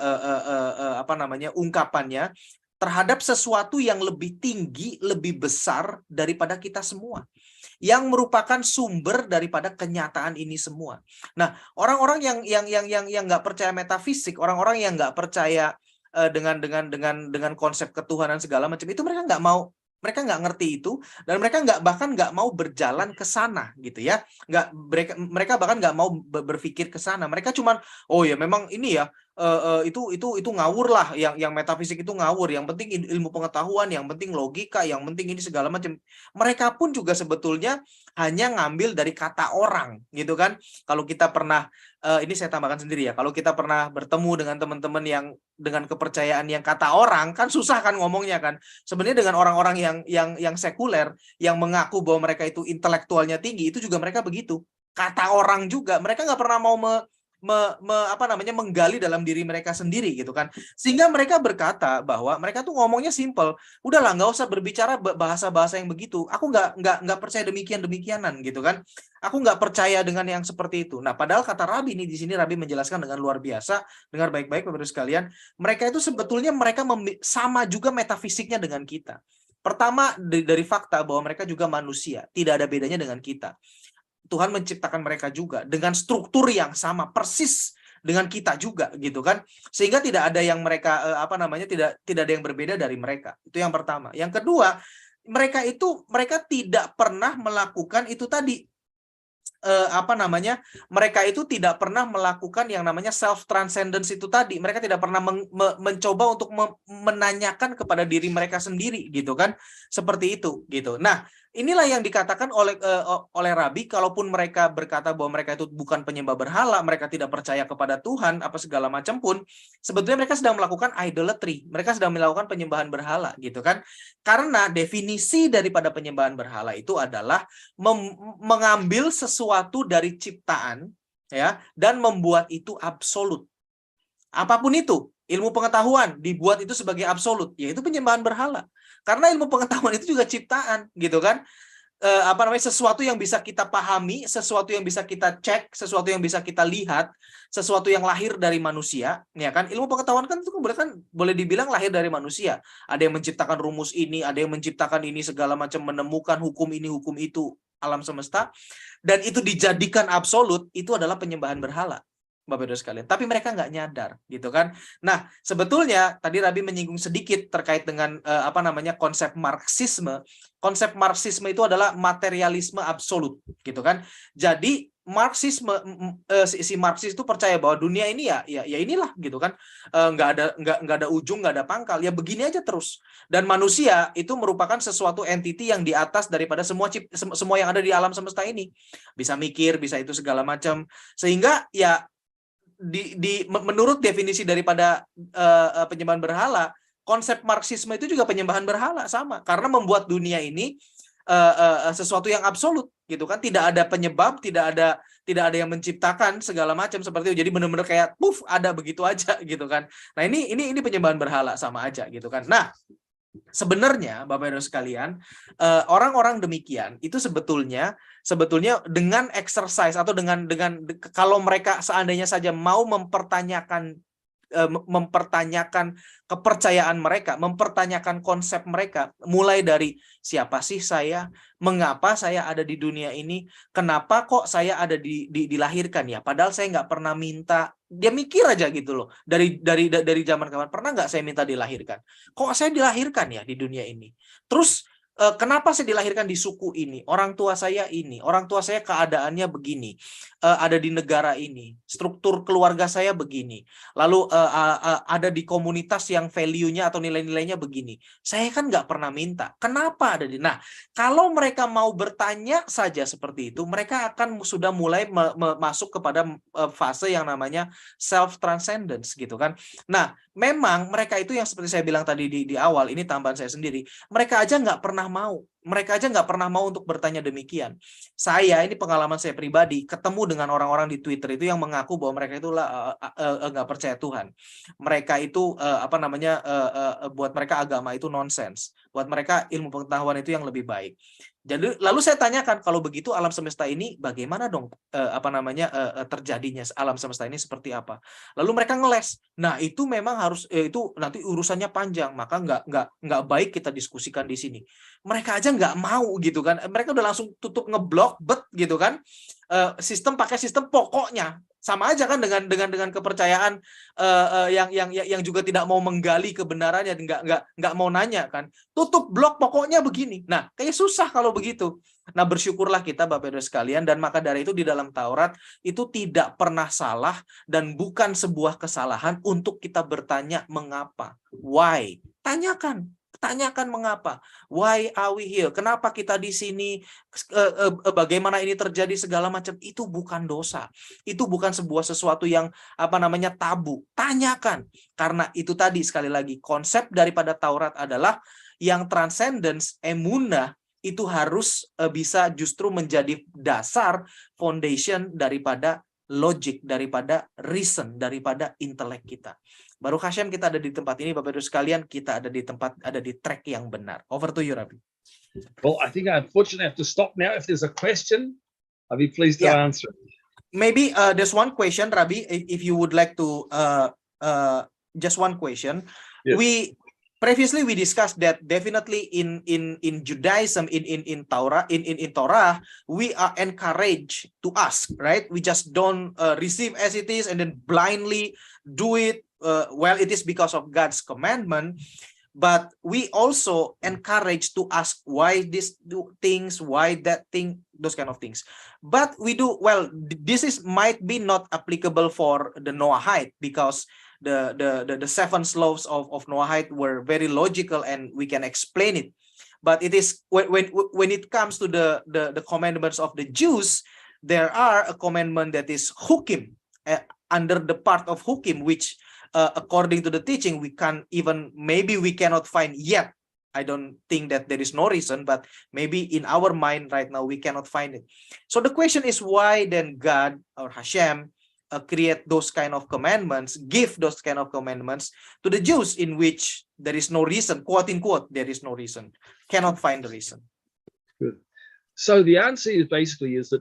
apa namanya ungkapannya terhadap sesuatu yang lebih tinggi, lebih besar daripada kita semua, yang merupakan sumber daripada kenyataan ini semua. Nah, orang-orang yang nggak percaya metafisik, orang-orang yang nggak percaya dengan konsep ketuhanan segala macam itu, mereka nggak ngerti itu, dan mereka bahkan nggak mau berjalan ke sana gitu ya. Mereka bahkan nggak mau berpikir ke sana. Mereka cuman oh ya memang ini ya itu ngawur lah, yang metafisik itu ngawur, yang penting ilmu pengetahuan, yang penting logika, yang penting ini segala macam. Mereka pun juga sebetulnya hanya ngambil dari kata orang gitu kan. Kalau kita pernah ini saya tambahkan sendiri ya, kalau kita pernah bertemu dengan teman-teman yang dengan kepercayaan yang kata orang, kan susah kan ngomongnya kan. Sebenarnya dengan orang-orang yang sekuler yang mengaku bahwa mereka itu intelektualnya tinggi, itu juga mereka begitu. Kata orang juga, mereka nggak pernah mau menggali dalam diri mereka sendiri gitu kan. Sehingga mereka berkata bahwa mereka tuh ngomongnya simple, udahlah nggak usah berbicara bahasa-bahasa yang begitu. Aku nggak percaya demikianan gitu kan. Aku nggak percaya dengan yang seperti itu. Nah, padahal kata Rabi ini di sini Rabi menjelaskan dengan luar biasa. Dengar baik-baik Bapak Ibu sekalian, mereka itu sebetulnya sama juga metafisiknya dengan kita. Pertama dari fakta bahwa mereka juga manusia, tidak ada bedanya dengan kita. Tuhan menciptakan mereka juga dengan struktur yang sama persis dengan kita juga gitu kan, sehingga tidak ada yang mereka tidak ada yang berbeda dari mereka. Itu yang pertama. Yang kedua, mereka tidak pernah melakukan itu tadi mereka itu tidak pernah melakukan yang namanya self transcendence itu tadi. Mereka tidak pernah mencoba untuk menanyakan kepada diri mereka sendiri gitu kan, seperti itu gitu. Nah, inilah yang dikatakan oleh Rabi, kalaupun mereka berkata bahwa mereka itu bukan penyembah berhala, mereka tidak percaya kepada Tuhan apa segala macam pun, sebetulnya mereka sedang melakukan idolatry, mereka sedang melakukan penyembahan berhala gitu kan. Karena definisi daripada penyembahan berhala itu adalah mengambil sesuatu dari ciptaan ya dan membuat itu absolut. Apapun itu, ilmu pengetahuan dibuat itu sebagai absolut, yaitu penyembahan berhala. Karena ilmu pengetahuan itu juga ciptaan, gitu kan? Sesuatu yang bisa kita pahami, sesuatu yang bisa kita cek, sesuatu yang bisa kita lihat, sesuatu yang lahir dari manusia, ya kan? Ilmu pengetahuan kan itu boleh dibilang lahir dari manusia. Ada yang menciptakan rumus ini, ada yang menciptakan ini segala macam, menemukan hukum ini, hukum itu, alam semesta, dan itu dijadikan absolut, itu adalah penyembahan berhala. Bapak Ibu sekalian, tapi mereka nggak nyadar gitu kan. Nah, sebetulnya tadi Rabi menyinggung sedikit terkait dengan konsep Marxisme. Konsep Marxisme itu adalah materialisme absolut gitu kan. Jadi si Marxis itu percaya bahwa dunia ini ya inilah gitu kan, nggak ada ujung, nggak ada pangkal, ya begini aja terus. Dan manusia itu merupakan sesuatu entity yang di atas daripada semua yang ada di alam semesta ini, bisa mikir, bisa itu segala macam, sehingga ya menurut definisi daripada penyembahan berhala, konsep Marxisme itu juga penyembahan berhala sama, karena membuat dunia ini sesuatu yang absolut gitu kan, tidak ada penyebab, tidak ada yang menciptakan segala macam seperti itu, jadi benar-benar kayak puff ada begitu aja gitu kan. Nah ini penyembahan berhala sama aja gitu kan. Nah sebenarnya Bapak Ibu sekalian, orang-orang demikian itu sebetulnya dengan exercise atau dengan kalau mereka seandainya saja mau mempertanyakan kepercayaan mereka, mempertanyakan konsep mereka, mulai dari siapa sih saya, mengapa saya ada di dunia ini, kenapa kok saya ada dilahirkan ya, padahal saya nggak pernah minta. Dia mikir aja gitu loh, dari zaman kapan, pernah nggak saya minta dilahirkan, kok saya dilahirkan ya di dunia ini, terus kenapa saya dilahirkan di suku ini, orang tua saya keadaannya begini, ada di negara ini, struktur keluarga saya begini, lalu ada di komunitas yang value-nya atau nilai-nilainya begini. Saya kan nggak pernah minta. Kenapa ada di... Nah, kalau mereka mau bertanya saja seperti itu, mereka akan sudah mulai masuk kepada fase yang namanya self-transcendence gitu kan. Nah, memang mereka itu yang seperti saya bilang tadi di awal, ini tambahan saya sendiri, mereka aja nggak pernah mau untuk bertanya demikian. Saya, ini pengalaman saya pribadi, ketemu dengan orang-orang di Twitter itu yang mengaku bahwa mereka itu nggak percaya Tuhan. Mereka itu buat mereka agama itu nonsens. Buat mereka ilmu pengetahuan itu yang lebih baik. Jadi lalu saya tanyakan, kalau begitu alam semesta ini bagaimana dong terjadinya alam semesta ini seperti apa? Lalu mereka ngeles. Nah, itu memang harus itu nanti urusannya panjang, maka nggak baik kita diskusikan di sini. Mereka aja nggak mau gitu kan. Mereka udah langsung tutup ngeblok gitu kan. Pakai sistem pokoknya. Sama aja kan dengan kepercayaan yang juga tidak mau menggali kebenarannya, nggak mau nanya kan, tutup blok pokoknya begini. Nah, kayak susah kalau begitu. Nah, bersyukurlah kita Bapak Ibu sekalian, dan maka dari itu di dalam Taurat itu tidak pernah salah dan bukan sebuah kesalahan untuk kita bertanya mengapa, why. Tanyakan mengapa, why are we here, kenapa kita di sini, bagaimana ini terjadi, segala macam. Itu bukan dosa, itu bukan sesuatu yang tabu. Tanyakan, karena itu tadi sekali lagi konsep daripada Taurat adalah yang transcendence, emunah, itu harus bisa justru menjadi dasar, foundation daripada logic, daripada reason, daripada intelek kita. Baruch Hashem kita ada di tempat ini Bapak Ibu sekalian, kita ada di track yang benar. Over to you, Rabbi. Well, I think I unfortunately have to stop now. If there's a question, I'll be pleased to answer it. Maybe there's one question, Rabbi, if you would like to just one question. Yes. Previously we discussed that definitely in Judaism, in Torah, in Torah, we are encouraged to ask, right? We just don't receive as it is and then blindly do it. Well, it is because of God's commandment, but we also encourage to ask why these things, why that thing, those kind of things. But we do, well, this might be not applicable for the Noahide, because the 7 sloves of Noahide were very logical and we can explain it. But it is when it comes to the commandments of the Jews, there are a commandment that is hukim, under the part of hukim, which according to the teaching we cannot find yet. I don't think that there is no reason, but maybe in our mind right now we cannot find it. So the question is, why then God or Hashem create those kind of commandments, give those kind of commandments to the Jews, in which there is no reason, quote unquote, there is no reason, cannot find the reason. Good. So the answer is basically that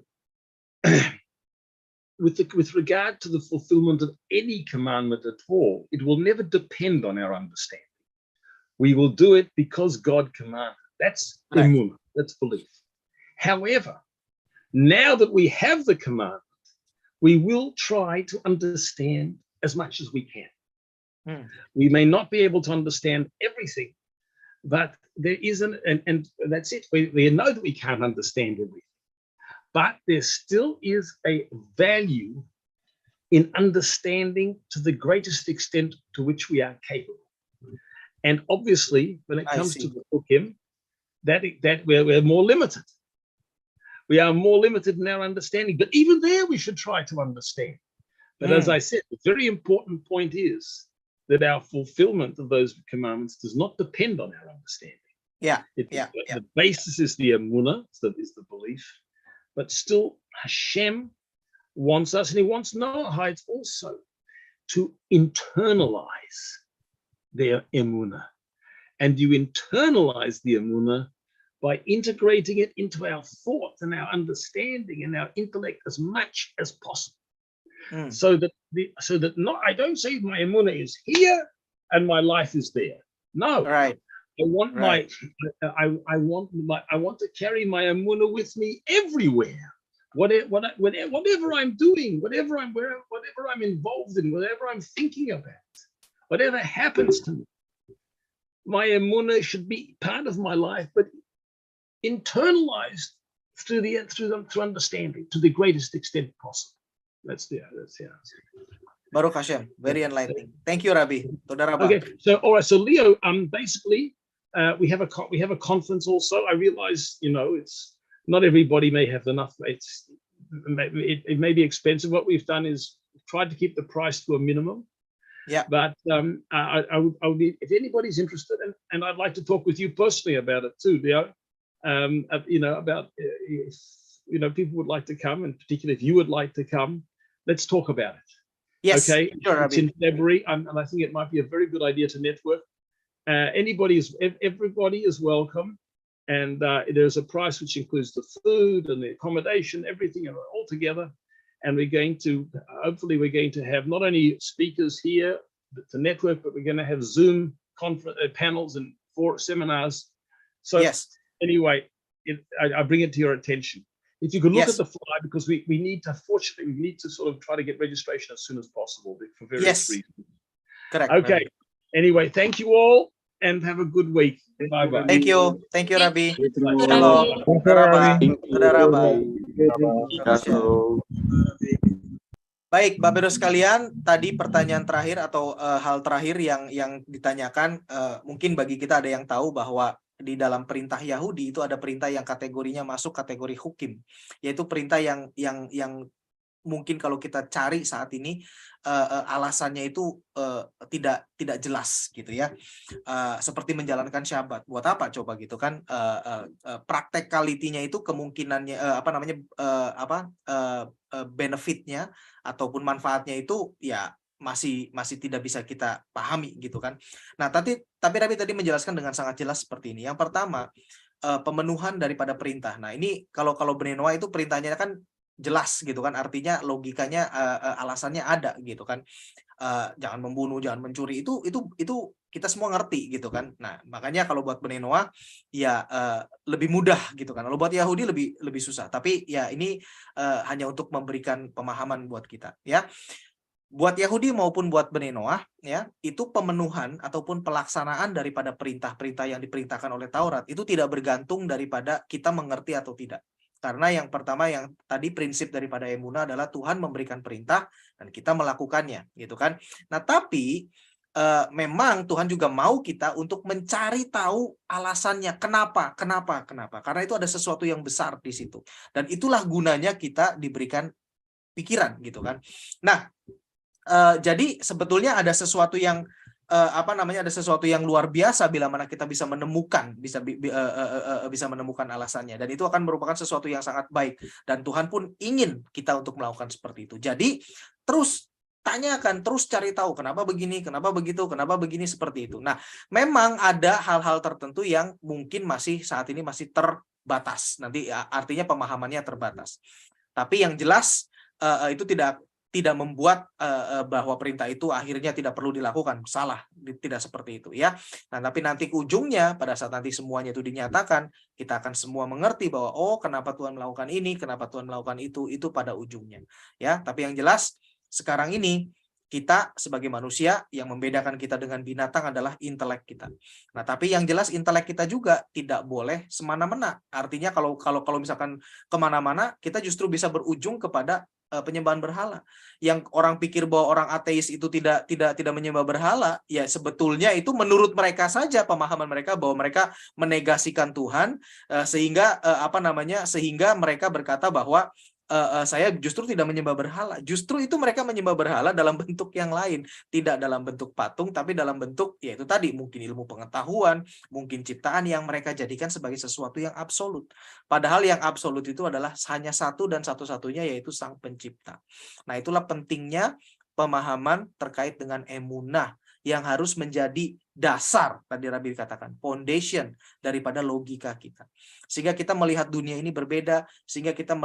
with regard to the fulfillment of any commandment at all, it will never depend on our understanding. We will do it because God commanded. That's Emunah, that's belief. However, now that we have the commandment, we will try to understand as much as we can. We may not be able to understand everything, but there isn't, and that's it. We know that we can't understand everything. but there still is a value in understanding to the greatest extent to which we are capable. And obviously, when it comes to the Hukim, that we're more limited. We are more limited in our understanding, but even there we should try to understand. But as I said, the very important point is that our fulfillment of those commandments does not depend on our understanding. The basis is the Emunah, so is the belief, but still Hashem wants us, and he wants Noahide also to internalize their Emunah. And you internalize the Emunah by integrating it into our thought and our understanding and our intellect as much as possible. So that not, I don't say my Emunah is here and my life is there. No, right. I want I want to carry my Emunah with me everywhere. Whatever I'm doing, whatever I'm involved in, whatever I'm thinking about, whatever happens to me, my Emunah should be part of my life, but internalized through understanding to the greatest extent possible. That's the answer. Baruch Hashem, very enlightening. Thank you, Rabbi. Okay, so all right, so Leo, basically, we have a conference also. I realize, it's not everybody may have enough. It may be expensive. What we've done is tried to keep the price to a minimum. Yeah. But I would be, if anybody's interested, and I'd like to talk with you personally about it too, Leo. About if people would like to come, and particularly if you would like to come, let's talk about it. Yes. Okay. Sure, it's in February, and I think it might be a very good idea to network. Everybody is welcome, and there's a price which includes the food and the accommodation, everything all together. And hopefully we're going to have not only speakers here to network, but we're going to have Zoom conference panels and seminars. So yes. Anyway, I bring it to your attention. If you could look at the flyer, because we need to sort of try to get registration as soon as possible for various reasons. Correct. Okay. Rabbi. Anyway, thank you all, and have a good week. Bye-bye. Thank you, Rabbi. Shalom. Baik, Bapak Ibu sekalian, tadi pertanyaan terakhir atau hal terakhir yang ditanyakan, mungkin bagi kita ada yang tahu bahwa di dalam perintah Yahudi itu ada perintah yang kategorinya masuk kategori hukim, yaitu perintah yang mungkin kalau kita cari saat ini alasannya itu tidak jelas gitu ya, seperti menjalankan Syabat. Buat apa coba gitu kan? Praktikalitinya itu kemungkinannya benefitnya ataupun manfaatnya itu ya masih tidak bisa kita pahami gitu kan. Nah, tapi Rabbi tadi menjelaskan dengan sangat jelas seperti ini. Yang pertama, pemenuhan daripada perintah. Nah, ini kalau Bnei Noah itu perintahnya kan jelas gitu kan, artinya logikanya alasannya ada gitu kan. Jangan membunuh, jangan mencuri, itu kita semua ngerti gitu kan. Nah, makanya kalau buat Bnei Noah ya lebih mudah gitu kan. Kalau buat Yahudi lebih susah. Tapi ya ini hanya untuk memberikan pemahaman buat kita ya. Buat Yahudi maupun buat Bnei Noah ya, itu pemenuhan ataupun pelaksanaan daripada perintah-perintah yang diperintahkan oleh Taurat itu tidak bergantung daripada kita mengerti atau tidak. Karena yang pertama, yang tadi prinsip daripada Emunah adalah Tuhan memberikan perintah dan kita melakukannya gitu kan. Nah, tapi memang Tuhan juga mau kita untuk mencari tahu alasannya, kenapa, karena itu ada sesuatu yang besar di situ, dan itulah gunanya kita diberikan pikiran gitu kan. Nah, jadi sebetulnya ada sesuatu yang ada sesuatu yang luar biasa bila mana kita bisa menemukan alasannya, dan itu akan merupakan sesuatu yang sangat baik, dan Tuhan pun ingin kita untuk melakukan seperti itu. Jadi terus tanyakan, terus cari tahu kenapa begini, kenapa begitu, kenapa begini, seperti itu. Nah, memang ada hal-hal tertentu yang mungkin saat ini masih terbatas, nanti artinya pemahamannya terbatas. Tapi yang jelas itu tidak membuat bahwa perintah itu akhirnya tidak perlu dilakukan. Salah, tidak seperti itu ya. Nah, tapi nanti ujungnya, pada saat nanti semuanya itu dinyatakan, kita akan semua mengerti bahwa oh, kenapa Tuhan melakukan ini, kenapa Tuhan melakukan itu pada ujungnya ya. Tapi yang jelas sekarang ini Kita sebagai manusia, yang membedakan kita dengan binatang adalah intelek kita. Nah, tapi yang jelas intelek kita juga tidak boleh semena-mena. Artinya kalau misalkan kemana-mana, kita justru bisa berujung kepada penyembahan berhala. Yang orang pikir bahwa orang ateis itu tidak menyembah berhala, ya sebetulnya itu menurut mereka saja, pemahaman mereka bahwa mereka menegasikan Tuhan, sehingga sehingga mereka berkata bahwa saya justru tidak menyembah berhala. Justru itu mereka menyembah berhala dalam bentuk yang lain, tidak dalam bentuk patung, tapi dalam bentuk yaitu tadi mungkin ilmu pengetahuan, mungkin ciptaan yang mereka jadikan sebagai sesuatu yang absolut. Padahal yang absolut itu adalah hanya satu dan satu-satunya, yaitu Sang Pencipta. Nah, itulah pentingnya pemahaman terkait dengan emunah yang harus menjadi dasar, tadi Rabi katakan, foundation daripada logika kita. Sehingga kita melihat dunia ini berbeda, sehingga kita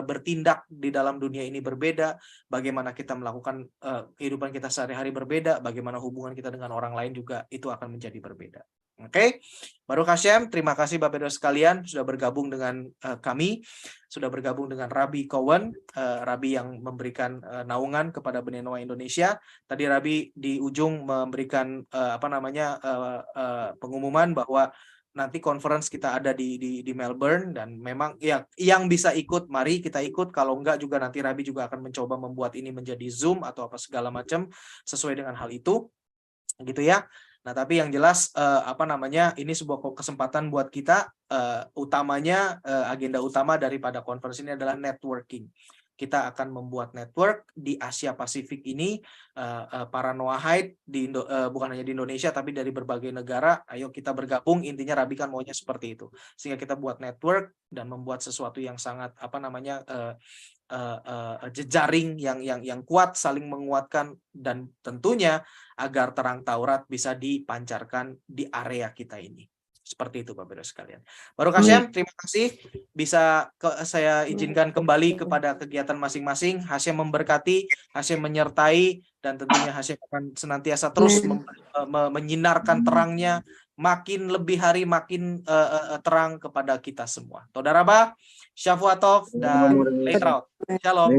bertindak di dalam dunia ini berbeda, bagaimana kita melakukan kehidupan kita sehari-hari berbeda, bagaimana hubungan kita dengan orang lain juga itu akan menjadi berbeda. Oke, Baruch Hashem, terima kasih Bapak Ibu sekalian sudah bergabung dengan kami, sudah bergabung dengan Rabi Cowen, Rabi yang memberikan naungan kepada Bnei Noah Indonesia. Tadi Rabi di ujung memberikan pengumuman bahwa nanti conference kita ada di Melbourne, dan memang ya yang bisa ikut mari kita ikut, kalau enggak juga nanti Rabi juga akan mencoba membuat ini menjadi Zoom atau apa segala macam sesuai dengan hal itu, gitu ya. Nah, tapi yang jelas ini sebuah kesempatan buat kita, utamanya agenda utama daripada conference ini adalah networking. Kita akan membuat network di Asia Pasifik ini, para Noahide bukan hanya di Indonesia tapi dari berbagai negara. Ayo kita bergabung, intinya Rabi kan maunya seperti itu. Sehingga kita buat network dan membuat sesuatu yang sangat jejaring yang kuat, saling menguatkan, dan tentunya agar terang Taurat bisa dipancarkan di area kita ini. Seperti itu Bapak Ibu sekalian. Baruch Hashem, terima kasih bisa saya izinkan kembali kepada kegiatan masing-masing. Hashem memberkati, Hashem menyertai, dan tentunya Hashem akan senantiasa terus menyinarkan terangnya, makin lebih hari makin terang kepada kita semua. Toda Rabah, Shavuot Tov, dan Leitraut. Shalom.